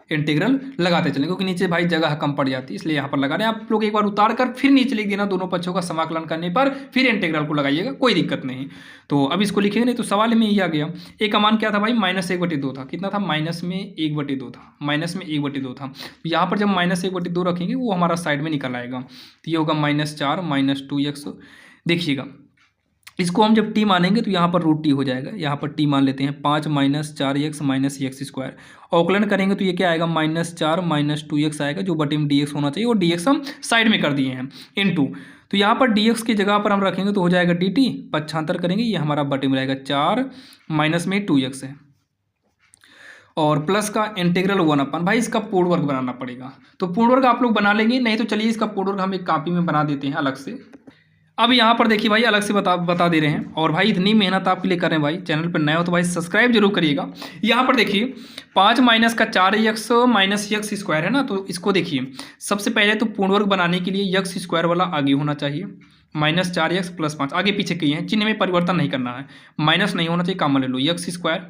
S1: क्योंकि नीचे भाई जगह कम पड़ जाती है इसलिए यहाँ पर लगा रहे हैं। आप लोग एक बार उतार कर फिर नीचे लिख देना दोनों पक्षों का समाकलन करने पर फिर इंटीग्रल को लगाइएगा कोई दिक्कत नहीं। तो अब इसको लिखेंगे नहीं तो सवाल में ही आ गया a का मान क्या था भाई माइनस 1/2 था कितना था माइनस में 1/2 था। तो यहाँ पर जब माइनस 1/2 रखेंगे वो हमारा साइड में निकल आएगा तो ये होगा माइनस 4 माइनस 2x। देखिएगा इसको हम जब t मानेंगे तो यहाँ पर रूट t हो जाएगा यहाँ पर t मान लेते हैं 5 minus 4x minus x square अवकलन करेंगे तो ये क्या आएगा माइनस 4 माइनस 2x आएगा जो बटे में dx होना चाहिए और dx हम साइड में कर दिए हैं इनटू। तो यहाँ पर dx की जगह पर हम रखेंगे तो हो जाएगा dt पक्षांतर करेंगे ये हमारा बटे में रहेगा 4 माइनस में 2x है और प्लस का इंटीग्रल 1/। भाई इसका पूर्ण वर्ग बनाना पड़ेगा तो पूर्ण वर्ग आप लोग बना लेंगे नहीं तो चलिए इसका पूर्ण वर्ग हम एक कॉपी में बना देते हैं अलग से। अब यहाँ पर देखिए भाई अलग से बता दे रहे हैं और भाई इतनी मेहनत आपके लिए कर रहे हैं भाई चैनल पर नए हो तो भाई सब्सक्राइब जरूर करिएगा। यहाँ पर देखिए 5 माइनस का 4x माइनस एक्स स्क्वायर है ना तो इसको देखिए सबसे पहले तो पूर्ण वर्ग बनाने के लिए एक्स स्क्वायर वाला आगे होना चाहिए माइनस 4x प्लस 5 आगे पीछे किए हैं चिन्ह में परिवर्तन नहीं करना है माइनस नहीं होना चाहिए कॉमन ले लो एक्स स्क्वायर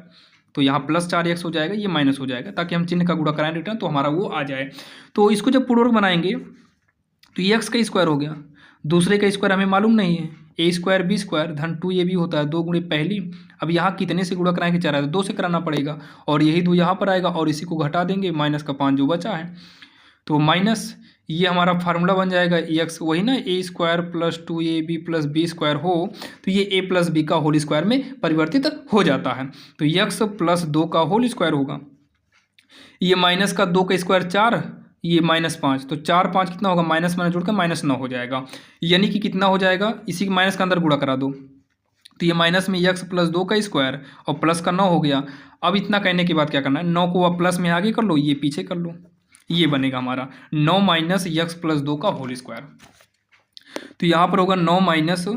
S1: तो यहाँ प्लस 4x हो जाएगा ये माइनस हो जाएगा ताकि हम चिन्ह का गुणा कराएं रिटर्न तो हमारा वो आ जाए। तो इसको जब पूर्ण वर्ग बनाएंगे तो एक्स का स्क्वायर हो गया दूसरे का स्क्वायर हमें मालूम नहीं है a स्क्वायर b स्क्वायर धन 2ab होता है 2 गुणे पहली। अब यहाँ कितने से गुणा कराएंगे 4 है तो 2 से कराना पड़ेगा और यही 2 यहाँ पर आएगा और इसी को घटा देंगे माइनस का 5 जो बचा है तो माइनस ये हमारा फार्मूला बन जाएगा x वही ना a square plus 2ab plus b square हो तो ये a प्लस b का होल स्क्वायर में परिवर्तित हो जाता है तो x प्लस 2 का होल स्क्वायर होगा ये माइनस का 2 का स्क्वायर 4 ये माइनस 5 तो 4 5 कितना होगा माइनस माइनस जोड़कर माइनस 9 हो जाएगा यानी कि कितना हो जाएगा इसी के माइनस का अंदर गुणा करा दो तो ये माइनस में यक्स प्लस 2 का स्क्वायर और प्लस का 9 हो गया। अब इतना कहने के बाद क्या करना है, 9 को अब प्लस में आगे कर लो, ये पीछे कर लो, ये बनेगा हमारा 9 माइनस यक्स प्लस 2 का होल स्क्वायर। तो यहाँ पर होगा 9 माइनस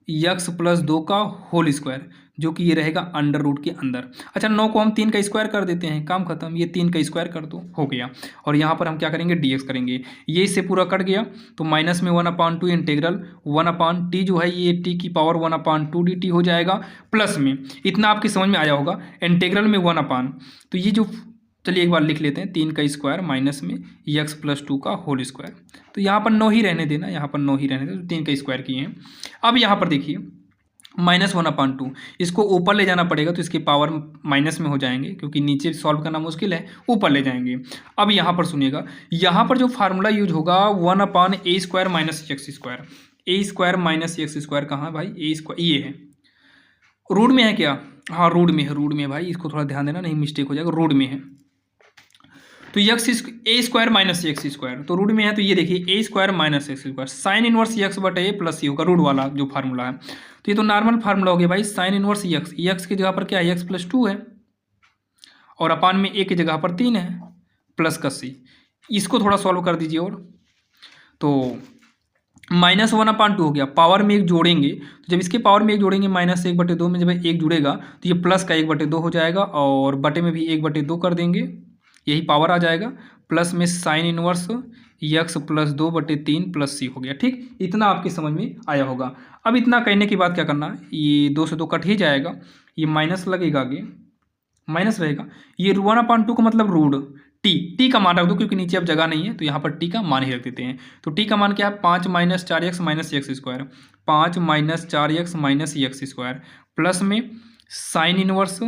S1: यक्स प्लस 2 का होल स्क्वायर, जो कि ये रहेगा अंडर रूट के अंदर। अच्छा 9 को हम 3 का स्क्वायर कर देते हैं, काम खत्म, ये 3 का स्क्वायर कर दो, हो गया। और यहाँ पर हम क्या करेंगे, डीएक्स करेंगे, ये इससे पूरा कट गया, तो माइनस में 1/2 इंटीग्रल 1/t जो है ये t की पावर 1/2 dt हो जाएगा, प्लस में इतना आपकी समझ में आया होगा, इंटीग्रल में 1/, तो ये जो, चलिए एक बार लिख लेते हैं, 3 का स्क्वायर माइनस में यक्स प्लस 2 का होल स्क्वायर। तो यहाँ पर 9 ही रहने देना, यहाँ पर 9 ही रहने देना, तो 3 का स्क्वायर किए हैं। अब यहाँ पर देखिए -1/2, इसको ऊपर ले जाना पड़ेगा, तो इसके पावर माइनस में हो जाएंगे, क्योंकि नीचे सॉल्व करना मुश्किल है, ऊपर ले जाएंगे। अब यहाँ पर सुनिएगा, यहाँ पर जो फार्मूला यूज होगा 1/a² minus x square, a² minus x square कहाँ है भाई, a स्क्वायर ये है, रूट में है क्या, हाँ रूट में है, रूट में है भाई, इसको थोड़ा ध्यान देना नहीं मिस्टेक हो जाएगा, रूट में है। तो a² माइनस एक्स स्क्वायर, तो रूट में है, तो ये देखिए a² minus x square sine inverse x बटे ए प्लस ये होगा रूट वाला जो फार्मूला है। तो ये तो नॉर्मल फार्मूला हो गया भाई, साइन इनवर्स एक्स की जगह पर क्या है, एक्स प्लस 2 है, और अपान में ए की जगह पर 3 है, प्लस का सी। इसको थोड़ा सॉल्व कर दीजिए, और तो -1/2 हो गया, पावर में एक जोड़ेंगे, तो जब इसके पावर में एक जोड़ेंगे -1/2 में जब एक जुड़ेगा तो ये प्लस का 1/2 हो जाएगा, और बटे में भी 1/2 कर देंगे, यही पावर आ जाएगा, प्लस में sine inverse x plus 2/3 plus C हो गया। ठीक, इतना आपकी समझ में आया होगा। अब इतना कहने के बाद क्या करना है, ये 2 से 2 कट ही जाएगा, ये माइनस लगेगा, आगे माइनस रहेगा, ये 1/2 का मतलब रूट टी का मान रख दो, क्योंकि नीचे अब जगह नहीं है, तो यहाँ पर टी का मान ही रख देते हैं। तो टी का मान क्या है, 5 - 4x minus x square, 5 - 4x minus x square, plus में sine inverse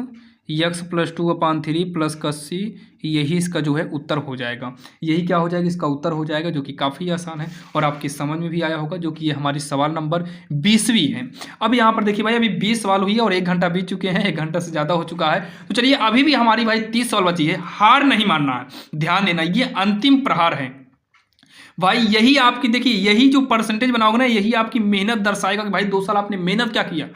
S1: x plus 2/3 plus का सी, यही इसका जो है उत्तर हो जाएगा, यही क्या हो जाएगा, इसका उत्तर हो जाएगा, जो कि काफ़ी आसान है और आपकी समझ में भी आया होगा, जो कि ये हमारी सवाल नंबर 20वीं है। अब यहाँ पर देखिए भाई, अभी 20 सवाल हुई है और 1 घंटा बीत चुके हैं, 1 घंटा से ज़्यादा हो चुका है। तो चलिए अभी भी हमारी भाई 30 सवाल बची है, हार नहीं मानना है, ध्यान देना, ये अंतिम प्रहार है भाई। यही आपकी देखिए, यही जो परसेंटेज बनाओगे ना, यही आपकी मेहनत दर्शाएगा कि भाई 2 साल आपने मेहनत क्या किया।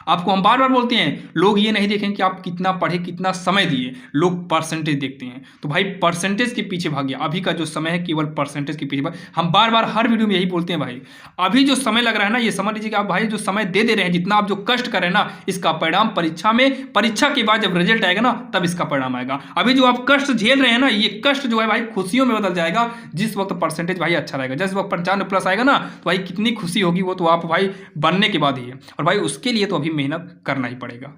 S1: आपको हम बार बार बोलते हैं, लोग ये नहीं देखें कि आप कितना पढ़े, कितना समय दिए, लोग परसेंटेज देखते हैं। तो भाई परसेंटेज के पीछे भागिए, अभी का जो समय है केवल परसेंटेज के पीछे हम बार बार हर वीडियो में यही बोलते हैं भाई, अभी जो समय लग रहा है ना, ये समझ लीजिए कि आप भाई जो समय दे रहे हैं, जितना आप जो कष्ट कर रहे हैं ना, इसका परिणाम परीक्षा में, परीक्षा के बाद जब रिजल्ट आएगा ना, तब इसका परिणाम आएगा। अभी जो आप कष्ट झेल रहे हैं ना, ये कष्ट जो है भाई खुशियों में बदल जाएगा, जिस वक्त परसेंटेज भाई अच्छा रहेगा, जिस वक्त 95+ आएगा ना, तो भाई कितनी खुशी होगी, वो तो आप भाई बनने के बाद ही है, और भाई उसके लिए तो अभी मेहनत करना ही पड़ेगा।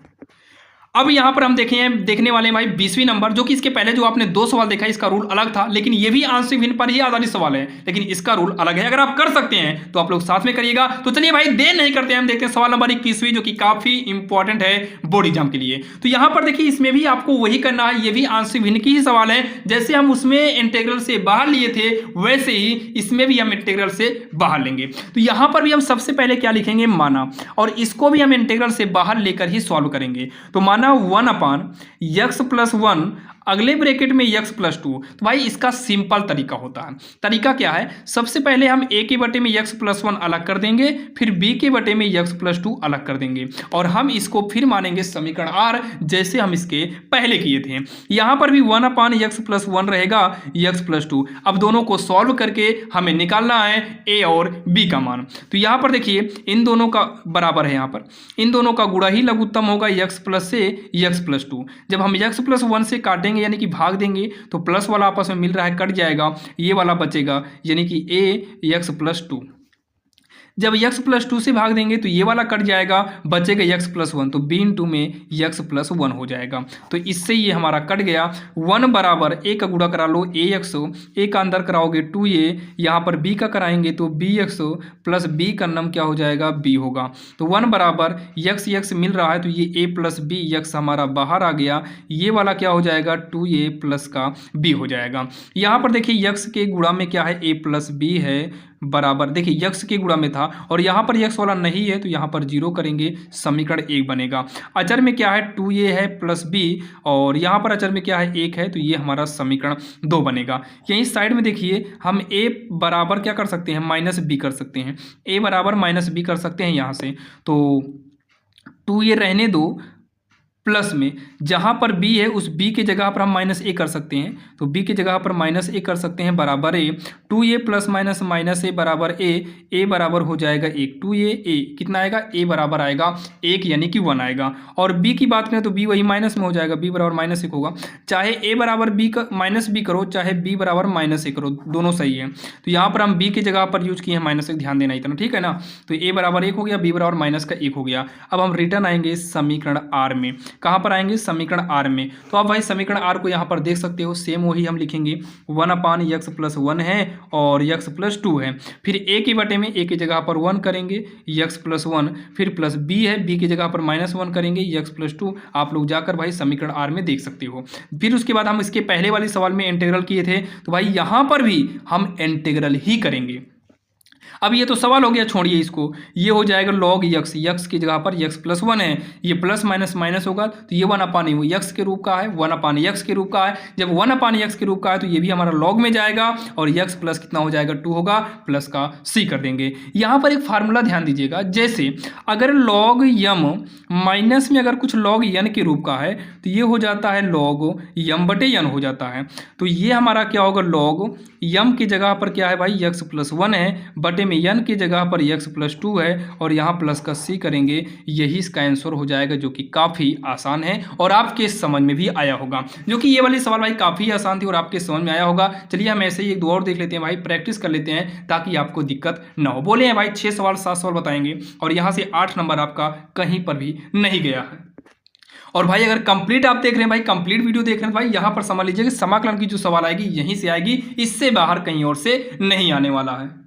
S1: अब यहां पर हम देखने वाले हैं भाई 20वीं नंबर, जो कि इसके पहले जो आपने 2 सवाल देखा, इसका रूल अलग था, लेकिन ये भी आंशिक भिन्न पर ही आधारित सवाल है, लेकिन इसका रूल अलग है। अगर आप कर सकते हैं तो आप लोग साथ में करिएगा। तो चलिए भाई देर नहीं करते हैं, हम देखते हैं सवाल नंबर 21वीं, जो कि काफी इंपॉर्टेंट है बोर्ड एग्जाम के लिए। तो यहां पर देखिए, इसमें भी आपको वही करना है, ये भी आंशिक भिन्न की ही सवाल है, जैसे हम उसमें इंटीग्रल से बाहर लिए थे, वैसे ही इसमें भी हम इंटीग्रल से बाहर लेंगे। तो यहां पर भी हम सबसे पहले क्या लिखेंगे, माना, और इसको भी हम इंटीग्रल से बाहर लेकर ही सॉल्व करेंगे। तो माना 1/x+1, अगले ब्रैकेट में x+2। तो भाई इसका सिंपल तरीका होता है। तरीका क्या है, सबसे पहले हम a के बटे में x+1 अलग कर देंगे, फिर b के बटे में x+2 अलग कर देंगे, और हम इसको फिर मानेंगे समीकरण r, जैसे हम इसके पहले किए थे। यहां पर भी 1/x+1 रहेगा x+2। अब दोनों को सॉल्व करके हमें निकालना है a और b का मान। तो यहां पर देखिए, इन दोनों का बराबर है, यहां पर इन दोनों का गुणा ही लघुत्तम होगा x+ से x+2। जब हम x+1 से काटेंगे, यानी कि भाग देंगे, तो प्लस वाला आपस में मिल रहा है, कट जाएगा, ये वाला बचेगा, यानी कि a x+2। जब x+2 से भाग देंगे तो ये वाला कट जाएगा, बचेगा x+1, तो b × में x+1 हो जाएगा। तो इससे ये हमारा कट गया। 1 बराबर a का गुणा करा लो ax, a का अंदर कराओगे 2a, यहाँ पर b का कराएंगे तो bx प्लस b का नम क्या हो जाएगा, b होगा। तो 1 बराबर x मिल रहा है, तो ये a प्लस b, x हमारा बाहर आ गया, ये वाला क्या हो जाएगा, 2a प्लस का b हो जाएगा। यहाँ पर देखिए x के गुणा में क्या है, a प्लस b है, बराबर देखिए x के गुणा में था, और यहाँ पर x वाला नहीं है, तो यहाँ पर 0 करेंगे, समीकरण 1 बनेगा। अचर में क्या है, 2a है प्लस b, और यहाँ पर अचर में क्या है, 1 है, तो ये हमारा समीकरण 2 बनेगा। यहीं साइड में देखिए, हम a बराबर क्या कर सकते हैं, -b कर सकते हैं, a बराबर -b कर सकते हैं यहाँ से। तो टू ए रहने दो प्लस में, जहाँ पर b है उस b की जगह पर हम माइनस ए कर सकते हैं, तो b की जगह पर माइनस ए कर सकते हैं बराबर ए, 2a प्लस माइनस माइनस ए बराबर ए बराबर हो जाएगा 1, 2a ए कितना आएगा, a बराबर आएगा 1 यानी कि 1 आएगा। और b की बात करें तो b वही माइनस में हो जाएगा, b बराबर माइनस 1 होगा। चाहे a बराबर b का माइनस b करो, चाहे b बराबर माइनस ए करो, दोनों सही है। तो यहाँ पर हम b की जगह पर यूज किए हैं माइनस 1, ध्यान देना इतना, ठीक है ना। तो a बराबर 1 हो गया, b बराबर माइनस का 1 हो गया। अब हम रिटर्न आएंगे समीकरण आर में। कहाँ पर आएंगे, समीकरण आर में। तो आप भाई समीकरण आर को यहाँ पर देख सकते हो, सेम वही हम लिखेंगे, 1/x + 1 है और x + 2 है। फिर a के बटे में a की जगह पर 1 करेंगे, x + 1, फिर प्लस b है, b की जगह पर -1 करेंगे, x + 2। आप लोग जाकर भाई समीकरण आर में देख सकते हो। फिर उसके बाद हम इसके पहले वाले सवाल में इंटीग्रल किए थे, तो भाई यहाँ पर भी हम इंटीग्रल ही करेंगे। अब ये तो सवाल हो गया, छोड़िए इसको, ये हो जाएगा log x की जगह पर x + 1 है, ये प्लस माइनस माइनस होगा तो ये 1/x के रूप का है, 1/x के रूप का है। जब 1/x के रूप का है तो ये भी हमारा log में जाएगा और x प्लस कितना हो जाएगा, 2 होगा, प्लस का c कर देंगे। यहाँ पर एक फार्मूला ध्यान दीजिएगा, जैसे अगर log m माइनस में अगर कुछ log n के रूप का है तो ये हो जाता है log m/n हो जाता है। तो ये हमारा क्या होगा, log m की जगह पर क्या है भाई, x + 1 है, बटे में n की जगह पर x + 2 है और यहाँ प्लस का c करेंगे। यही इसका आंसर हो जाएगा, जो कि काफ़ी आसान है और आपके समझ में भी आया होगा। जो कि ये वाली सवाल भाई काफ़ी आसान थी और आपके समझ में आया होगा। चलिए हम ऐसे ही एक दो और देख लेते हैं भाई, प्रैक्टिस कर लेते हैं ताकि आपको दिक्कत ना हो। बोले हैं भाई 6 सवाल 7 सवाल बताएंगे और यहाँ से 8 नंबर आपका कहीं पर भी नहीं गया है। और भाई अगर कंप्लीट आप देख रहे हैं भाई, कंप्लीट वीडियो देख रहे हैं भाई, यहाँ पर समझ लीजिए कि समाकलन की जो सवाल आएगी यहीं से आएगी, इससे बाहर कहीं और से नहीं आने वाला है।